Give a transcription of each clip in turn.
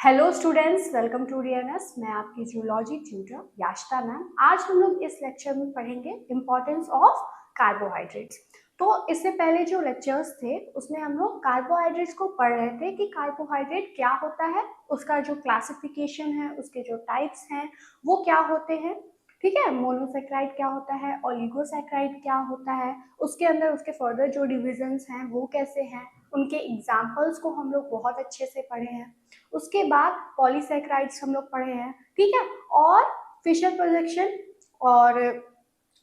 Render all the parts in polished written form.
Hello students, welcome to DNS. मैं आपकी zoology tutor याशिता ma'am. आज हम लोग इस लेक्चर में पढ़ेंगे इम्पोर्टेंस ऑफ कार्बोहाइड्रेट्स। तो इससे पहले जो लेक्चर्स थे उसमें हम लोग कार्बोहाइड्रेट्स को पढ़ रहे थे कि कार्बोहाइड्रेट क्या होता है, उसका जो क्लासिफिकेशन है, उसके जो टाइप्स हैं वो क्या होते हैं। ठीक है, मोनोसेक्राइड क्या होता है, ओलिगोसेक्राइड क्या होता है, उसके अंदर उसके फर्दर जो डिविजन्स हैं वो कैसे हैं, उनके एग्जाम्पल्स को हम लोग बहुत अच्छे से पढ़े हैं। उसके बाद पॉलीसेक्राइड्स हम लोग पढ़े हैं, ठीक है, और फिशर प्रोजेक्शन और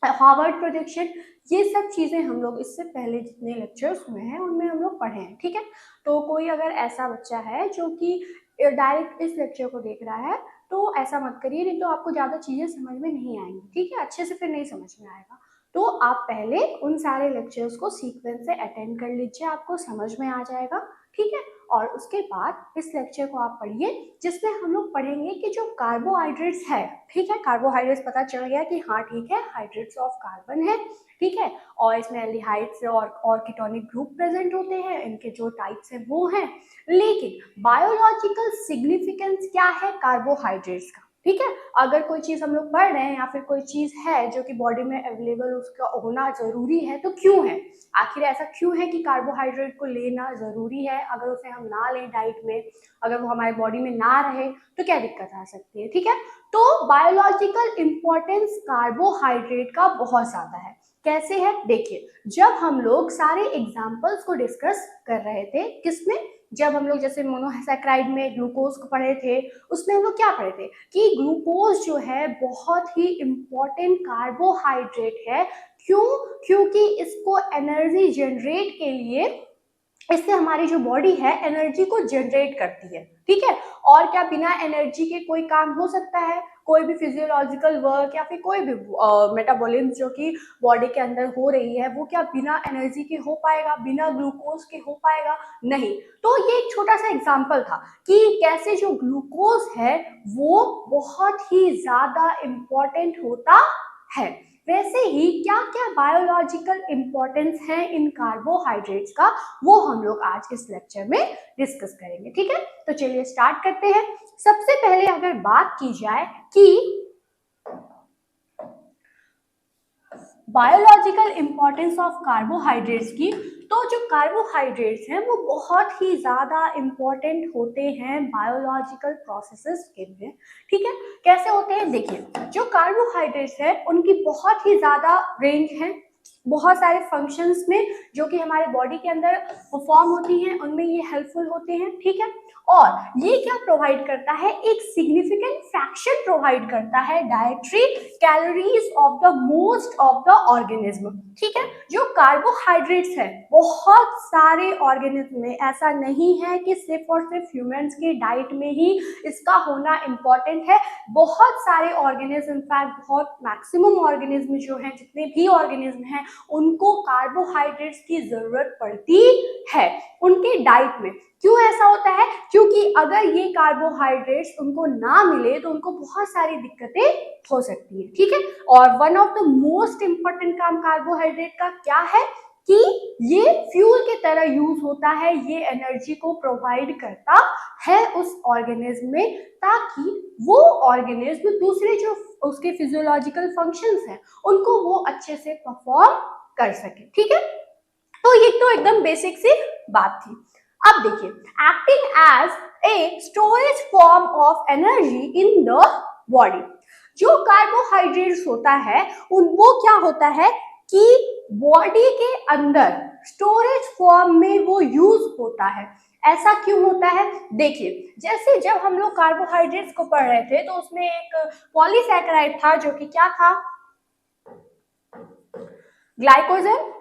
हार्वर्ड प्रोजेक्शन, ये सब चीजें हम लोग इससे पहले जितने लेक्चर्स हुए हैं उनमें हम लोग पढ़े हैं। ठीक है, तो कोई अगर ऐसा बच्चा है जो कि डायरेक्ट इस लेक्चर को देख रहा है तो ऐसा मत करिए, नहीं तो आपको ज्यादा चीजें समझ में नहीं आएंगी। ठीक है, अच्छे से फिर नहीं समझ में आएगा। तो आप पहले उन सारे लेक्चर्स को सीक्वेंस से अटेंड कर लीजिए, आपको समझ में आ जाएगा। ठीक है, और उसके बाद इस लेक्चर को आप पढ़िए जिसमें हम लोग पढ़ेंगे कि जो कार्बोहाइड्रेट्स है, ठीक है, कार्बोहाइड्रेट्स पता चल गया कि हाँ ठीक है, हाइड्रेट्स ऑफ कार्बन है, ठीक है, और इसमें एल्डिहाइड्स और कीटोनिक ग्रुप प्रेजेंट होते हैं, इनके जो टाइप्स हैं वो हैं। लेकिन बायोलॉजिकल सिग्निफिकेंस क्या है कार्बोहाइड्रेट्स का, ठीक है, अगर कोई चीज हम लोग पढ़ रहे हैं या फिर कोई चीज है जो कि बॉडी में अवेलेबल उसका होना जरूरी है, तो क्यों है, आखिर ऐसा क्यों है कि कार्बोहाइड्रेट को लेना जरूरी है। अगर उसे हम ना लें डाइट में, अगर वो हमारे बॉडी में ना रहे तो क्या दिक्कत आ सकती है। ठीक है, तो बायोलॉजिकल इंपॉर्टेंस कार्बोहाइड्रेट का बहुत ज्यादा है। कैसे है देखिए, जब हम लोग सारे एग्जाम्पल्स को डिस्कस कर रहे थे, किसमें, जब हम लोग जैसे मोनोसैक्राइड में ग्लूकोज को पढ़े थे, उसमें हम लोग क्या पढ़े थे कि ग्लूकोज जो है बहुत ही इंपॉर्टेंट कार्बोहाइड्रेट है। क्यों? क्योंकि इसको एनर्जी जनरेट के लिए, इससे हमारी जो बॉडी है एनर्जी को जनरेट करती है। ठीक है, और क्या बिना एनर्जी के कोई काम हो सकता है? कोई भी फिजियोलॉजिकल वर्क या फिर कोई भी मेटाबॉलिज्म जो कि बॉडी के अंदर हो रही है वो क्या बिना एनर्जी के हो पाएगा, बिना ग्लूकोज के हो पाएगा? नहीं। तो ये एक छोटा सा एग्जांपल था कि कैसे जो ग्लूकोज है वो बहुत ही ज्यादा इंपॉर्टेंट होता है। वैसे ही क्या क्या बायोलॉजिकल इंपॉर्टेंस है इन कार्बोहाइड्रेट्स का, वो हम लोग आज इस लेक्चर में डिस्कस करेंगे। ठीक है, तो चलिए स्टार्ट करते हैं। सबसे पहले अगर बात की जाए कि बायोलॉजिकल इंपॉर्टेंस ऑफ कार्बोहाइड्रेट्स की, तो जो कार्बोहाइड्रेट्स हैं वो बहुत ही ज्यादा इंपॉर्टेंट होते हैं बायोलॉजिकल प्रोसेसेस के लिए। ठीक है, कैसे होते हैं देखिए, जो कार्बोहाइड्रेट्स है उनकी बहुत ही ज्यादा रेंज है, बहुत सारे फंक्शंस में जो कि हमारे बॉडी के अंदर परफॉर्म होती हैं उनमें ये हेल्पफुल होते हैं। ठीक है, और ये क्या प्रोवाइड करता है, एक सिग्निफिकेंट फ्रैक्शन प्रोवाइड करता है dietary calories of the most of the organism. ठीक है, जो कार्बोहाइड्रेट्स है बहुत सारे ऑर्गेनिज्म में, ऐसा नहीं है कि सिर्फ और सिर्फ ह्यूमंस के डाइट में ही इसका होना इंपॉर्टेंट है। बहुत सारे ऑर्गेनिज्म, इनफैक्ट बहुत मैक्सिमम ऑर्गेनिज्म जो हैं, जितने भी ऑर्गेनिज्म हैं उनको कार्बोहाइड्रेट्स की जरूरत पड़ती है उनके डाइट में। क्यों ऐसा होता है? क्योंकि अगर ये कार्बोहाइड्रेट्स उनको ना मिले तो उनको बहुत सारी दिक्कतें हो सकती है। ठीक है, और one of the most important काम कार्बोहाइड्रेट का क्या है कि ये फ्यूल की तरह यूज होता है, ये एनर्जी को प्रोवाइड करता है उस ऑर्गेनिज्म में, ताकि वो ऑर्गेनिज्म दूसरे जो उसके फिजियोलॉजिकल फंक्शंस हैं उनको वो अच्छे से परफॉर्म कर सके। ठीक है, तो ये तो एकदम बेसिक सी बात थी। अब देखिए, acting as a storage form of energy in the body, जो कार्बोहाइड्रेट्स होता है वो क्या होता है कि बॉडी के अंदर स्टोरेज फॉर्म में वो यूज होता है। ऐसा क्यों होता है देखिए, जैसे जब हम लोग कार्बोहाइड्रेट्स को पढ़ रहे थे तो उसमें एक पॉलीसैकेराइड था जो कि क्या था, ग्लाइकोजन।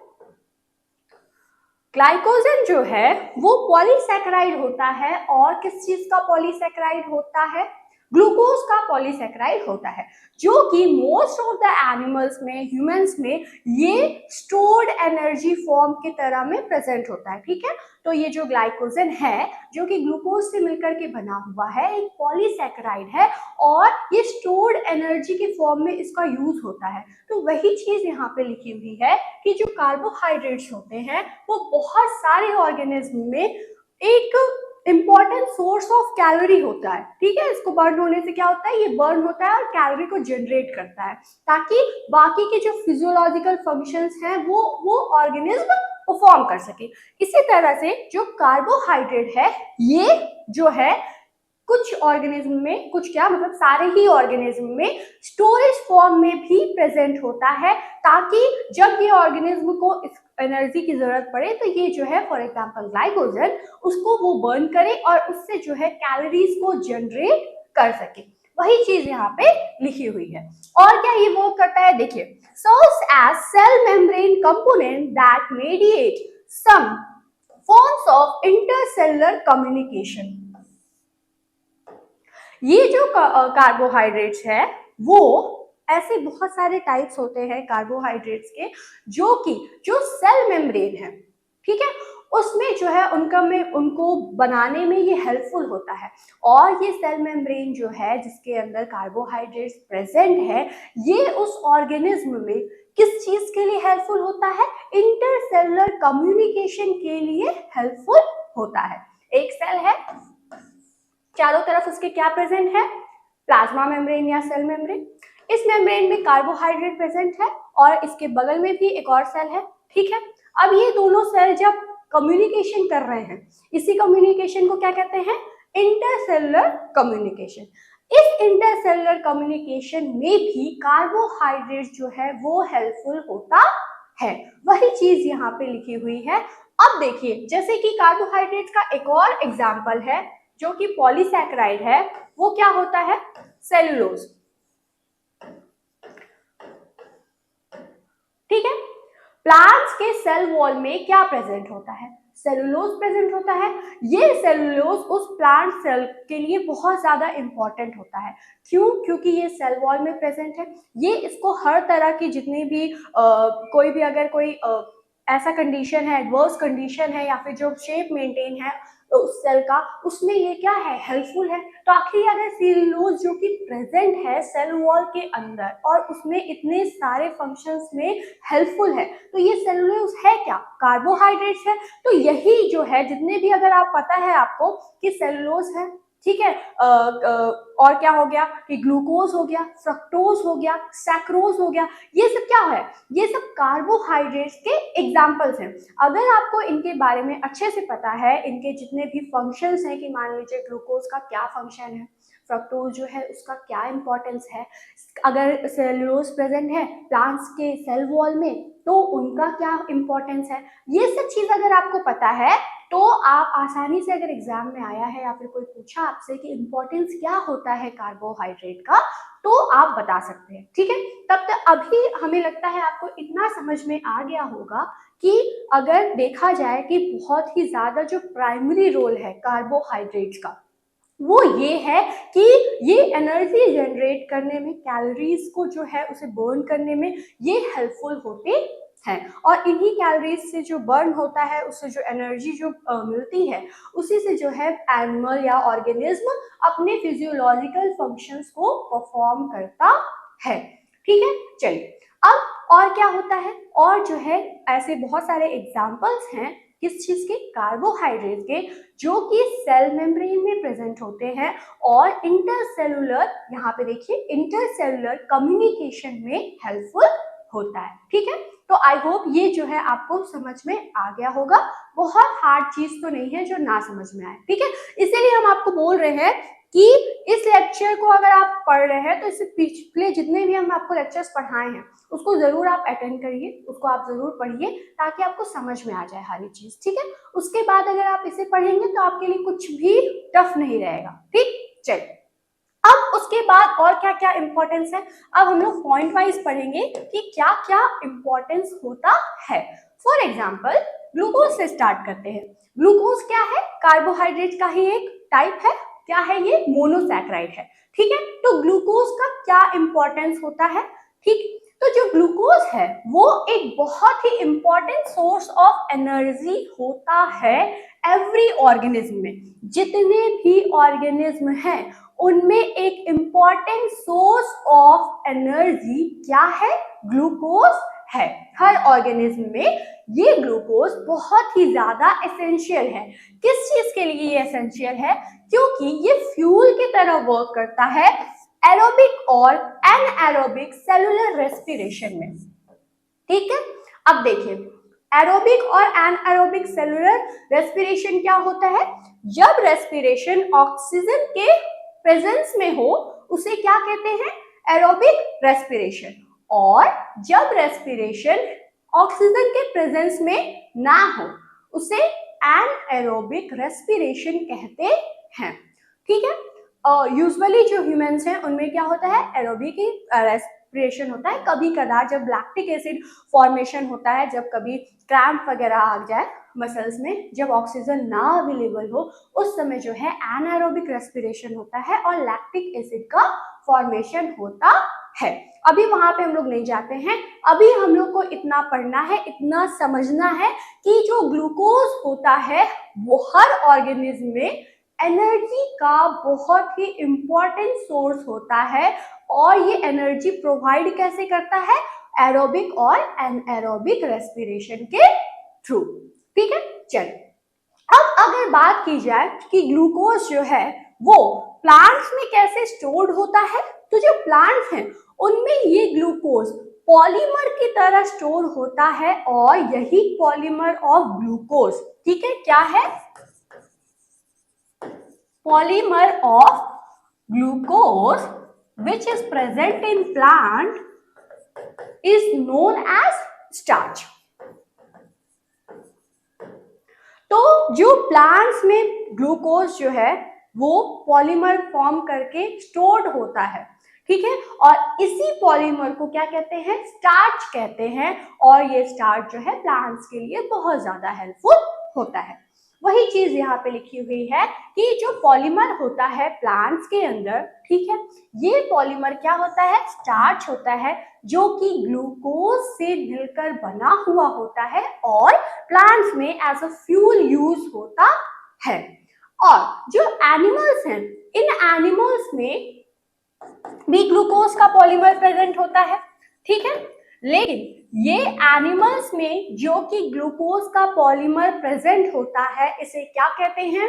ग्लाइकोजन जो है वो पॉलीसैकेराइड होता है, और किस चीज का पॉलीसैकेराइड होता है, ग्लूकोज का पॉलीसैकेराइड होता है, जो कि मोस्ट ऑफ द एनिमल्स में, ह्यूमंस में ये स्टोर्ड एनर्जी फॉर्म की तरह में प्रेजेंट होता है। ठीक है, तो ये जो ग्लाइकोजन है जो कि ग्लूकोज से मिलकर के बना हुआ है, एक पॉलीसैकेराइड है, और ये स्टोर्ड एनर्जी के फॉर्म में इसका यूज होता है। तो वही चीज यहाँ पे लिखी हुई है कि जो कार्बोहाइड्रेट्स होते हैं वो बहुत सारे ऑर्गेनिज्म में एक इंपॉर्टेंट सोर्स ऑफ कैलोरी होता है, ठीक है। इसको बर्न होने से क्या होता है, ये बर्न होता है और कैलोरी को जनरेट करता है ताकि बाकी के जो फिजियोलॉजिकल फंक्शंस हैं वो ऑर्गेनिज्म परफॉर्म कर सके। इसी तरह से जो कार्बोहाइड्रेट है ये जो है कुछ ऑर्गेनिज्म में, कुछ क्या मतलब सारे ही ऑर्गेनिज्म में स्टोरेज फॉर्म में भी प्रेजेंट होता है ताकि जब ये ऑर्गेनिज्म को एनर्जी की जरूरत पड़े तो ये जो है फॉर एग्जांपल ग्लाइकोजन उसको वो बर्न करे और उससे जो है कैलोरीज को जनरेट कर सके। वही चीज यहाँ पे लिखी हुई है। और क्या ये वर्क करता है, देखिए, serves as cell membrane component that mediate some forms of intercellular communication. ये जो कार्बोहाइड्रेट्स है वो ऐसे बहुत सारे टाइप्स होते हैं कार्बोहाइड्रेट्स के जो सेल मेम्ब्रेन है, ठीक है, उसमें जो है उनको बनाने में ये हेल्पफुल होता है। और ये सेल मेम्ब्रेन जो है जिसके अंदर कार्बोहाइड्रेट्स प्रेजेंट है ये उस ऑर्गेनिज्म में किस चीज के लिए हेल्पफुल होता है, इंटरसेलुलर कम्युनिकेशन के लिए हेल्पफुल होता है। एक सेल है, चारों तरफ उसके क्या प्रेजेंट है, प्लाज्मा मेम्ब्रेन या सेल मेम्ब्रेन। इस मेम्ब्रेन में कार्बोहाइड्रेट प्रेजेंट है और इसके बगल में भी एक और सेल है, ठीक है। अब ये दोनों सेल जब कम्युनिकेशन कर रहे हैं, इसी कम्युनिकेशन को क्या कहते हैं, इंटरसेलुलर कम्युनिकेशन। इस इंटरसेलुलर कम्युनिकेशन में भी कार्बोहाइड्रेट जो है वो हेल्पफुल होता है। वही चीज यहाँ पे लिखी हुई है। अब देखिए, जैसे कि कार्बोहाइड्रेट का एक और एग्जाम्पल है जो कि पॉलीसैकेराइड है, वो क्या होता है, सेलुलोज, ठीक है। प्लांट्स के सेल वॉल में क्या प्रेजेंट होता है, सेलुलोज प्रेजेंट होता है। ये सेलुलोज उस प्लांट सेल के लिए बहुत ज्यादा इंपॉर्टेंट होता है। क्यों, क्योंकि ये सेल वॉल में प्रेजेंट है, ये इसको हर तरह की जितनी भी कोई भी अगर कोई ऐसा कंडीशन है, एडवर्स कंडीशन है या फिर जो शेप मेंटेन है उस सेल का, उसमें ये क्या है, हेल्पफुल है। तो आखिर अगर सेलुलोज जो कि प्रेजेंट है सेल वॉल के अंदर और उसमें इतने सारे फंक्शंस में हेल्पफुल है, तो ये सेलुलोज है क्या, कार्बोहाइड्रेट्स है। तो यही जो है जितने भी, अगर आप पता है आपको कि सेलुलोज है, ठीक है, और क्या हो गया कि ग्लूकोज हो गया, फ्रक्टोज हो गया, सैक्रोज हो गया, ये सब क्या है, ये सब कार्बोहाइड्रेट्स के एग्जाम्पल्स हैं। अगर आपको इनके बारे में अच्छे से पता है, इनके जितने भी फंक्शंस हैं कि मान लीजिए ग्लूकोज का क्या फंक्शन है, फ्रक्टोज जो है उसका क्या इंपॉर्टेंस है, अगर सेलुलोज प्रेजेंट है प्लांट्स के सेल वॉल में तो उनका क्या इंपॉर्टेंस है, ये सब चीज अगर आपको पता है तो आप आसानी से, अगर एग्जाम में आया है या फिर कोई पूछा आपसे कि इंपॉर्टेंस क्या होता है कार्बोहाइड्रेट का, तो आप बता सकते हैं, ठीक है। तब तक अभी हमें लगता है आपको इतना समझ में आ गया होगा कि अगर देखा जाए कि बहुत ही ज्यादा जो प्राइमरी रोल है कार्बोहाइड्रेट्स का वो ये है कि ये एनर्जी जनरेट करने में, कैलोरीज को जो है उसे बर्न करने में ये हेल्पफुल होते हैं। और इन्हीं कैलोरीज से जो बर्न होता है उससे जो एनर्जी जो मिलती है उसी से जो है एनिमल या ऑर्गेनिज्म अपने फिजियोलॉजिकल फंक्शंस को परफॉर्म करता है, ठीक है। चलिए, अब और क्या होता है, और जो है ऐसे बहुत सारे एग्जाम्पल्स हैं किस चीज के, कार्बोहाइड्रेट के, जो कि सेल मेम्ब्रेन में प्रेजेंट होते हैं और इंटरसेलुलर, यहाँ पे देखिए इंटरसेलुलर कम्युनिकेशन में हेल्पफुल होता है, ठीक है। तो आई होप ये जो है आपको समझ में आ गया होगा। बहुत हार्ड चीज तो नहीं है जो ना समझ में आए, ठीक है। इसीलिए हम आपको बोल रहे हैं कि इस लेक्चर को अगर आप पढ़ रहे हैं तो इससे पिछले जितने भी हम आपको लेक्चर्स पढ़ाए हैं उसको जरूर आप अटेंड करिए, उसको आप जरूर पढ़िए ताकि आपको समझ में आ जाए हर चीज, ठीक है। उसके बाद अगर आप इसे पढ़ेंगे तो आपके लिए कुछ भी टफ नहीं रहेगा, ठीक। चलिए, अब उसके बाद और क्या क्या इंपॉर्टेंस है, अब हम लोग पॉइंट वाइज पढ़ेंगे कि क्या क्या इंपॉर्टेंस होता है। फॉर एग्जाम्पल ग्लूकोज से स्टार्ट करते हैं। ग्लूकोज क्या है, कार्बोहाइड्रेट का ही एक टाइप है, क्या है ये, मोनोसैकेराइड है, ठीक है। तो ग्लूकोज का क्या इंपॉर्टेंस होता है, ठीक। तो जो ग्लूकोज है वो एक बहुत ही इंपॉर्टेंट सोर्स ऑफ एनर्जी होता है एवरी ऑर्गेनिज्म में। जितने भी ऑर्गेनिज्म हैं उनमें एक इंपॉर्टेंट सोर्स ऑफ एनर्जी क्या है, ग्लूकोज है। हर ऑर्गेनिज्म में ये ग्लूकोज बहुत ही ज्यादा एसेंशियल है। किस चीज के लिए ये एसेंशियल है? क्योंकि ये फ्यूल की तरह वर्क करता है एरोबिक और एनएरोबिक सेलुलर रेस्पिरेशन में। ठीक है, अब देखिए एरोबिक और एनएरोबिक सेलुलर रेस्पिरेशन क्या होता है? जब रेस्पिरेशन ऑक्सीजन के प्रेजेंस में हो उसे क्या कहते हैं? Aerobic respiration. और जब रेस्पिरेशन ऑक्सीजन के प्रेजेंस में ना हो उसे एनएरोबिक रेस्पिरेशन कहते हैं। ठीक है, यूजुअली जो ह्यूमंस हैं उनमें क्या होता है? एरोबिक रेस्पिरेशन होता है। कभी कदार जब लैक्टिक एसिड फॉर्मेशन होता है, जब कभी क्रैम्प वगैरह आ जाए मसल्स में, जब ऑक्सीजन ना अवेलेबल हो उस समय जो है एनाएरोबिक रेस्पिरेशन होता है और लैक्टिक एसिड का फॉर्मेशन होता है। अभी वहां पे हम लोग नहीं जाते हैं। अभी हम लोग को इतना पढ़ना है, इतना समझना है कि जो ग्लूकोज होता है वो हर ऑर्गेनिज्म में एनर्जी का बहुत ही इंपॉर्टेंट सोर्स होता है। और ये एनर्जी प्रोवाइड कैसे करता है? एरोबिक और एनएरोबिक रेस्पिरेशन के थ्रू। ठीक है, चलिए अब अगर बात की जाए कि ग्लूकोज जो है वो प्लांट्स में कैसे स्टोर्ड होता है, तो जो प्लांट्स हैं उनमें ये ग्लूकोज पॉलीमर की तरह स्टोर होता है और यही पॉलीमर ऑफ ग्लूकोज, ठीक है, क्या है? Polymer of glucose which is present in plant is known as starch। तो जो प्लांट्स में ग्लूकोज जो है वो पॉलीमर फॉर्म करके स्टोर्ड होता है, ठीक है, और इसी पॉलीमर को क्या कहते हैं? स्टार्च कहते हैं। और ये स्टार्च जो है प्लांट्स के लिए बहुत ज्यादा हेल्पफुल होता है। वही चीज यहाँ पे लिखी हुई है कि जो पॉलीमर होता है प्लांट्स के अंदर, ठीक है, ये पॉलीमर क्या होता है? स्टार्च होता है जो कि ग्लूकोज से मिलकर बना हुआ होता है और प्लांट्स में एज अ फ्यूल यूज होता है। और जो एनिमल्स हैं, इन एनिमल्स में भी ग्लूकोज का पॉलीमर प्रेजेंट होता है, ठीक है, लेकिन ये एनिमल्स में जो कि ग्लूकोज का पॉलीमर प्रेजेंट होता है इसे क्या कहते हैं?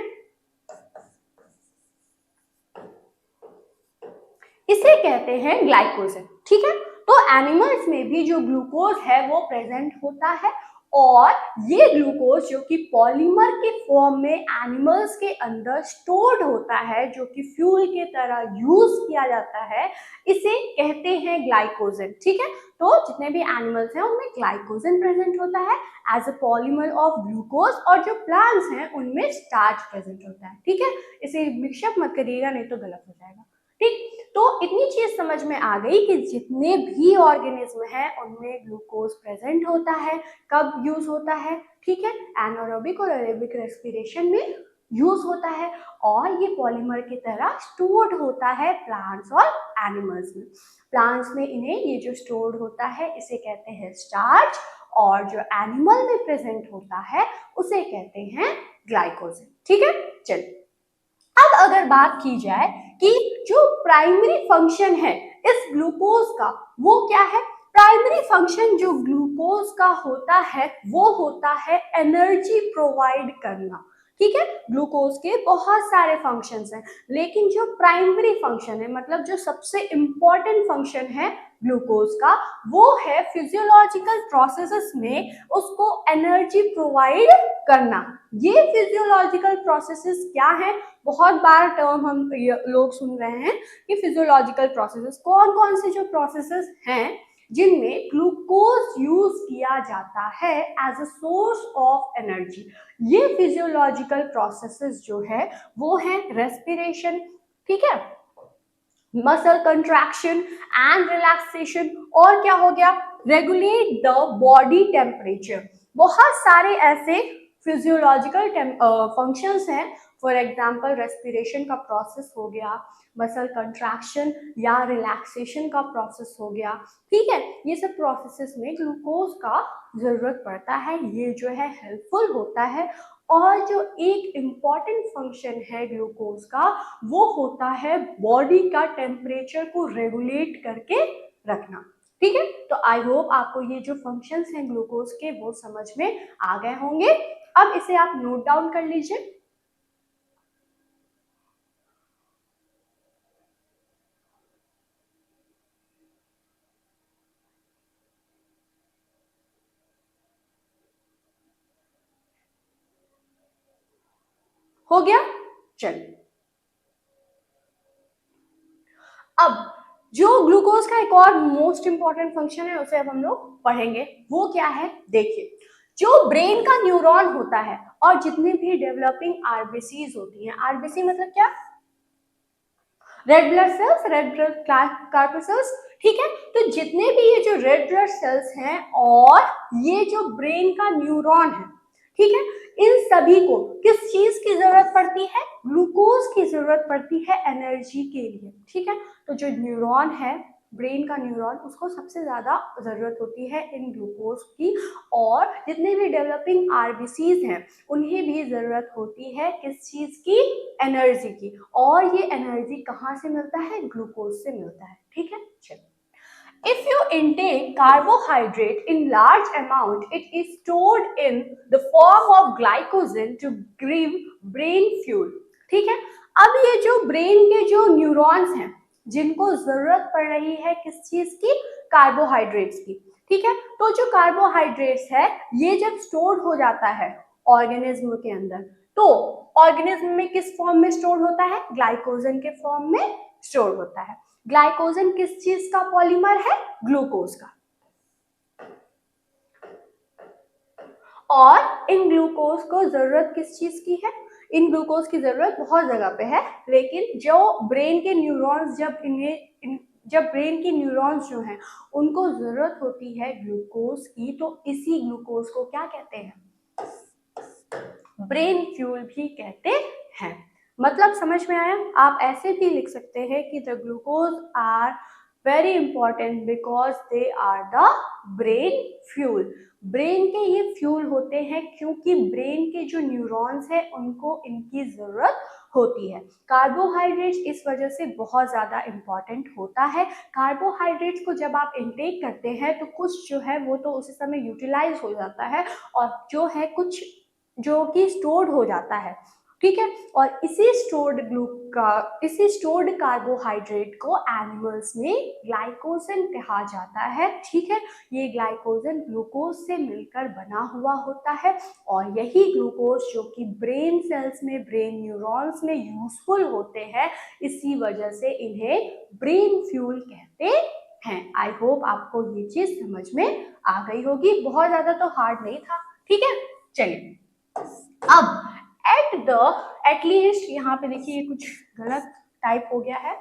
इसे कहते हैं ग्लाइकोजन। ठीक है, तो एनिमल्स में भी जो ग्लूकोज है वो प्रेजेंट होता है और ये ग्लूकोज जो कि पॉलीमर के फॉर्म में एनिमल्स के अंदर स्टोर्ड होता है, जो कि फ्यूल की तरह यूज किया जाता है, इसे कहते हैं ग्लाइकोजन। ठीक है, तो जितने भी एनिमल्स हैं उनमें ग्लाइकोजन प्रेजेंट होता है as a polymer of glucose और जो प्लांट्स हैं उनमें स्टार्च प्रेजेंट होता है। ठीक है, इसे मिक्सअप मत करिएगा नहीं तो गलत हो जाएगा। ठीक, तो इतनी चीज समझ में आ गई कि जितने भी ऑर्गेनिज्म हैं उनमें ग्लूकोज प्रेजेंट होता है। कब यूज होता है? ठीक है, एनारोबिक और एरोबिक रेस्पिरेशन में यूज होता है और ये पॉलीमर की तरह स्टोर्ड होता है प्लांट्स और एनिमल्स में। प्लांट्स में इन्हें ये जो स्टोर्ड होता है इसे कहते हैं स्टार्च और जो एनिमल में प्रेजेंट होता है उसे कहते हैं ग्लाइकोजन। ठीक है, चलिए अब अगर बात की जाए कि जो प्राइमरी फंक्शन है इस ग्लूकोज का वो क्या है? प्राइमरी फंक्शन जो ग्लूकोज का होता है वो होता है एनर्जी प्रोवाइड करना। ठीक है, ग्लूकोज के बहुत सारे फंक्शंस हैं लेकिन जो प्राइमरी फंक्शन है, मतलब जो सबसे इंपॉर्टेंट फंक्शन है ग्लूकोज का, वो है फिजियोलॉजिकल प्रोसेसेस में उसको एनर्जी प्रोवाइड करना। ये फिजियोलॉजिकल प्रोसेसेस क्या है? बहुत बार टर्म हम लोग सुन रहे हैं कि फिजियोलॉजिकल प्रोसेसेस कौन कौन से जो प्रोसेसेस हैं जिनमें ग्लूकोज यूज किया जाता है as a source of energy. ये फिजियोलॉजिकल प्रोसेसेस जो है वो है रेस्पिरेशन, ठीक है, मसल कंट्रैक्शन एंड रिलैक्सेशन, और क्या हो गया? Regulate the body temperature. बहुत सारे ऐसे फिजियोलॉजिकल फंक्शंस हैं, फॉर एग्जाम्पल रेस्पिरेशन का प्रोसेस हो गया, मसल कंट्रैक्शन या रिलैक्सेशन का प्रोसेस हो गया। ठीक है, ये सब प्रोसेसेस में ग्लूकोज का जरूरत पड़ता है, ये जो है हेल्पफुल होता है। और जो एक इम्पॉर्टेंट फंक्शन है ग्लूकोज का वो होता है बॉडी का टेम्परेचर को रेगुलेट करके रखना। ठीक है, तो आई होप आपको ये जो फंक्शंस हैं ग्लूकोज के वो समझ में आ गए होंगे। अब इसे आप नोट डाउन कर लीजिए। हो गया? चलिए, अब जो ग्लूकोज का एक और मोस्ट इंपॉर्टेंट फंक्शन है उसे अब हम लोग पढ़ेंगे। वो क्या है? देखिए, जो ब्रेन का न्यूरॉन होता है और जितने भी डेवलपिंग आरबीसीज होती हैं, आरबीसी मतलब क्या? Red blood cells, red blood corpuscles, ठीक है। तो जितने भी ये जो रेड ब्लड सेल्स हैं और ये जो ब्रेन का न्यूरॉन है, ठीक है, इन सभी को किस चीज की जरूरत पड़ती है? ग्लूकोज की जरूरत पड़ती है एनर्जी के लिए, ठीक है। तो जो न्यूरॉन है, ब्रेन का न्यूरॉन, उसको सबसे ज्यादा जरूरत होती है इन ग्लूकोज की, और जितने भी डेवलपिंग आरबीसीज हैं उन्हें भी जरूरत होती है किस चीज की? एनर्जी की। और ये एनर्जी कहाँ से मिलता है? ग्लूकोज से मिलता है, ठीक है। चलिए, if you intake carbohydrate in large amount, it is stored in the form of glycogen to give brain fuel, ठीक है। अब ये जो ब्रेन के जो न्यूरॉन्स हैं जिनको जरूरत पड़ रही है किस चीज की? कार्बोहाइड्रेट्स की, ठीक है। तो जो कार्बोहाइड्रेट्स है ये जब स्टोर हो जाता है ऑर्गेनिज्म के अंदर, तो ऑर्गेनिज्म में किस फॉर्म में स्टोर होता है? ग्लाइकोजन के फॉर्म में स्टोर होता है। ग्लाइकोजन किस चीज का पॉलीमर है? ग्लूकोज का। और इन ग्लूकोज को जरूरत किस चीज की है? इन ग्लूकोज की जरूरत बहुत जगह पे है, लेकिन जो ब्रेन के न्यूरॉन्स जब ब्रेन के न्यूरॉन्स जो हैं उनको जरूरत होती है ग्लूकोज की, तो इसी ग्लूकोज को क्या कहते हैं? ब्रेन फ्यूल भी कहते हैं। मतलब समझ में आया? आप ऐसे भी लिख सकते हैं कि the glucose are very important because they are the brain fuel. Brain के ये फ्यूल होते हैं क्योंकि ब्रेन के जो न्यूरॉन्स हैं उनको इनकी जरूरत होती है। कार्बोहाइड्रेट्स इस वजह से बहुत ज्यादा इंपॉर्टेंट होता है। कार्बोहाइड्रेट्स को जब आप इनटेक करते हैं तो कुछ जो है वो तो उसी समय यूटिलाइज हो जाता है, और जो है कुछ जो कि स्टोर्ड हो जाता है, ठीक है। और इसी स्टोर्ड कार्बोहाइड्रेट को एनिमल्स में ग्लाइकोजन कहा जाता है, ठीक है। ये ग्लाइकोजन ग्लूकोज से मिलकर बना हुआ होता है, और यही ग्लूकोज जो कि ब्रेन सेल्स में, ब्रेन न्यूरॉन्स में यूजफुल होते हैं, इसी वजह से इन्हें ब्रेन फ्यूल कहते हैं। आई होप आपको ये चीज समझ में आ गई होगी। बहुत ज्यादा तो हार्ड नहीं था, ठीक है। चलिए, अब एटलीस्ट यहाँ पे देखिए कुछ गलत टाइप हो गया है,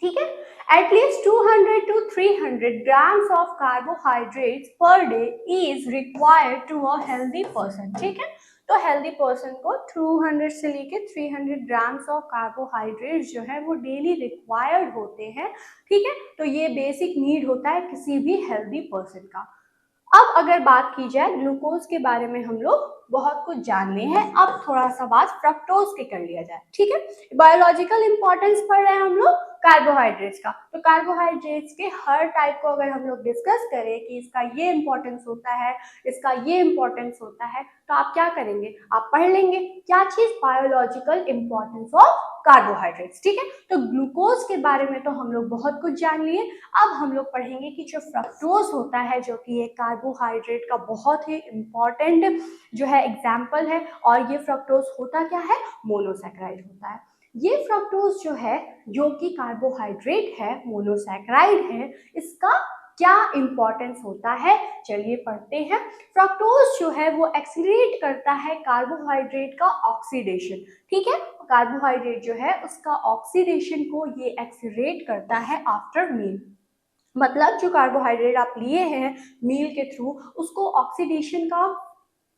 ठीक है। At least 200 to 300 grams of carbohydrates per day is required to a healthy person, ठीक है। तो हेल्दी पर्सन को 200 से लेके 300 ग्राम्स ऑफ कार्बोहाइड्रेट्स जो है वो डेली रिक्वायर्ड होते हैं, ठीक है। तो ये बेसिक नीड होता है किसी भी हेल्दी पर्सन का। अब अगर बात की जाए ग्लूकोज के बारे में, हम लोग बहुत कुछ जानने हैं, अब थोड़ा सा बात फ्रक्टोज के कर लिया जाए, ठीक है। बायोलॉजिकल इंपॉर्टेंस पढ़ रहे हैं हम लोग कार्बोहाइड्रेट्स का, तो कार्बोहाइड्रेट्स के हर टाइप को अगर हम लोग डिस्कस करें कि इसका ये इंपॉर्टेंस होता है, इसका ये इंपॉर्टेंस होता है, तो आप क्या करेंगे? आप पढ़ लेंगे क्या चीज? बायोलॉजिकल इंपॉर्टेंस ऑफ कार्बोहाइड्रेट्स, ठीक है। तो ग्लूकोज के बारे में तो हम लोग बहुत कुछ जान लिए। अब हम लोग पढ़ेंगे कि जो फ्रक्टोज होता है, जो कि एक कार्बोहाइड्रेट का बहुत ही इंपॉर्टेंट जो है एग्जाम्पल है, और ये फ्रक्टोज होता क्या है? मोनोसैकेराइड होता है। ये फ्रक्टोज जो है, जो कि कार्बोहाइड्रेट है, मोनोसैकेराइड है, इसका क्या इंपॉर्टेंस होता है? चलिए पढ़ते हैं। फ्रक्टोज जो है वो एक्सीलरेट करता है कार्बोहाइड्रेट का ऑक्सीडेशन, ठीक है। कार्बोहाइड्रेट जो है उसका ऑक्सीडेशन को ये एक्सीलरेट करता है आफ्टर मील। मतलब जो कार्बोहाइड्रेट आप लिए हैं मील के थ्रू, उसको ऑक्सीडेशन का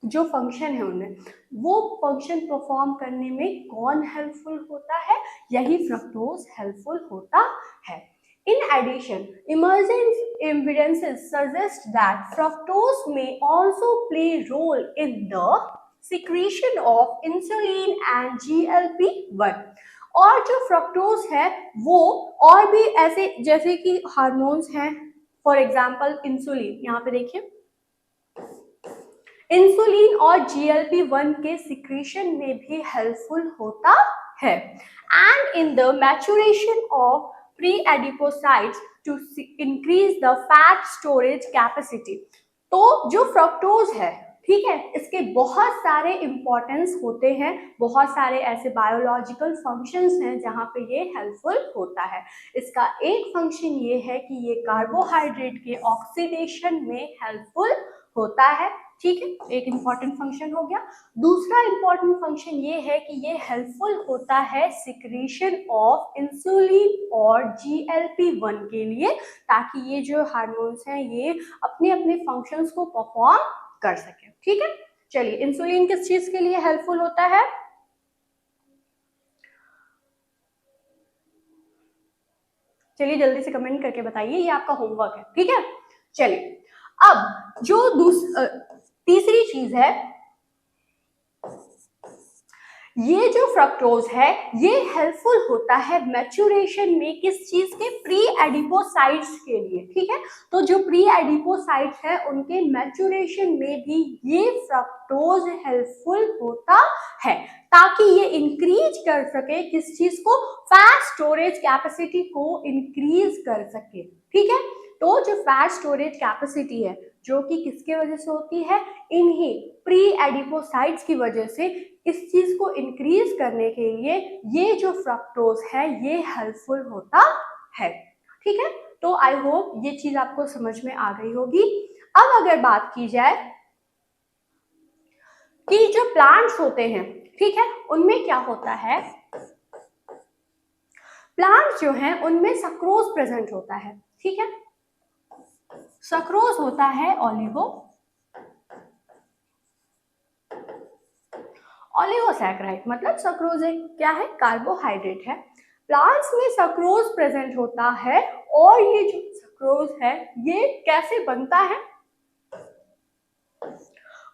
जो फंक्शन है उनमें, वो फंक्शन परफॉर्म करने में कौन हेल्पफुल होता है? यही फ्रक्टोज हेल्पफुल होता है। In addition, emerging evidences suggest that fructose may also play role in the secretion of insulin and GLP-1. और जो फ्रक्टोज है वो और भी ऐसे जैसे कि हार्मोन्स हैं, फॉर एग्जाम्पल इंसुलिन, यहाँ पे देखिए इंसुलिन और GLP-1 के सिक्रीशन में भी हेल्पफुल होता है and in the maturation of preadipocytes to increase the fat storage capacity. तो जो फ्रक्टोज है, ठीक है, इसके बहुत सारे इंपॉर्टेंस होते हैं, बहुत सारे ऐसे बायोलॉजिकल फंक्शंस हैं जहाँ पे ये हेल्पफुल होता है। इसका एक फंक्शन ये है कि ये कार्बोहाइड्रेट के ऑक्सीडेशन में हेल्पफुल होता है, ठीक है, एक इंपॉर्टेंट फंक्शन हो गया। दूसरा इंपॉर्टेंट फंक्शन ये है कि ये हेल्पफुल होता है सिक्रीशन ऑफ इंसुलिन और GLP-1 के लिए, ताकि ये जो हार्मोन्स हैं ये अपने अपने फंक्शंस को परफॉर्म कर सके, ठीक है। चलिए, इंसुलिन किस चीज के लिए हेल्पफुल होता है? चलिए जल्दी से कमेंट करके बताइए, ये आपका होमवर्क है, ठीक है। चलिए, अब जो तीसरी चीज है, ये जो फ्रक्टोज है ये हेल्पफुल होता है मैच्योरेशन में, किस चीज के? प्री एडिपोसाइट्स के लिए, ठीक है। तो जो प्री एडिपोसाइट्स है उनके मैच्योरेशन में भी ये फ्रक्टोज हेल्पफुल होता है, ताकि ये इंक्रीज कर सके किस चीज को? फैट स्टोरेज कैपेसिटी को इंक्रीज कर सके, ठीक है। तो जो फैट स्टोरेज कैपेसिटी है जो कि किसके वजह से होती है? इन्हीं प्री एडिपोसाइट्स की वजह से, इस चीज को इंक्रीज करने के लिए ये जो फ्रक्टोज है ये हेल्पफुल होता है, ठीक है। तो आई होप ये चीज आपको समझ में आ गई होगी। अब अगर बात की जाए कि जो प्लांट्स होते हैं, ठीक है, उनमें क्या होता है? प्लांट्स जो हैं उनमें सक्रोज प्रेजेंट होता है, ठीक है। सक्रोज होता है ओलिगोसैकराइड, मतलब सक्रोज एक क्या है? कार्बोहाइड्रेट है। प्लांट्स में सक्रोज प्रेजेंट होता है और ये जो सक्रोज है ये कैसे बनता है?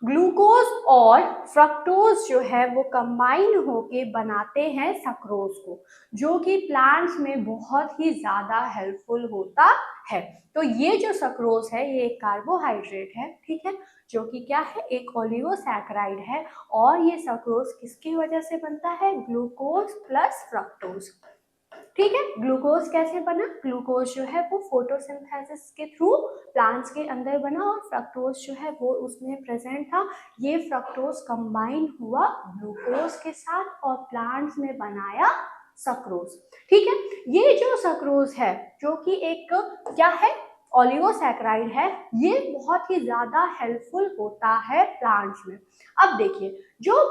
ग्लूकोज और फ्रक्टोज जो है वो कंबाइन होके बनाते हैं सक्रोज को, जो कि प्लांट्स में बहुत ही ज्यादा हेल्पफुल होता है। तो ये जो सक्रोज है ये एक कार्बोहाइड्रेट है, ठीक है, जो कि क्या है? एक ओलिगोसैकराइड है। और ये सक्रोज किसकी वजह से बनता है? ग्लूकोज प्लस फ्रक्टोज, ठीक है। ग्लूकोज कैसे बना? ग्लूकोज जो है वो फोटोसिंथेसिस के थ्रू प्लांट्स के अंदर बना और फ्रक्टोज जो है वो उसमें प्रेजेंट था। ये फ्रक्टोज कंबाइन हुआ ग्लूकोज के साथ और प्लांट्स में बनाया सक्रोज, ठीक है। ये जो सक्रोज है जो कि एक क्या है? ओलिगोसैकराइड है, ये बहुत ही ज्यादा हेल्पफुल होता है प्लांट्स में। अब देखिए, जो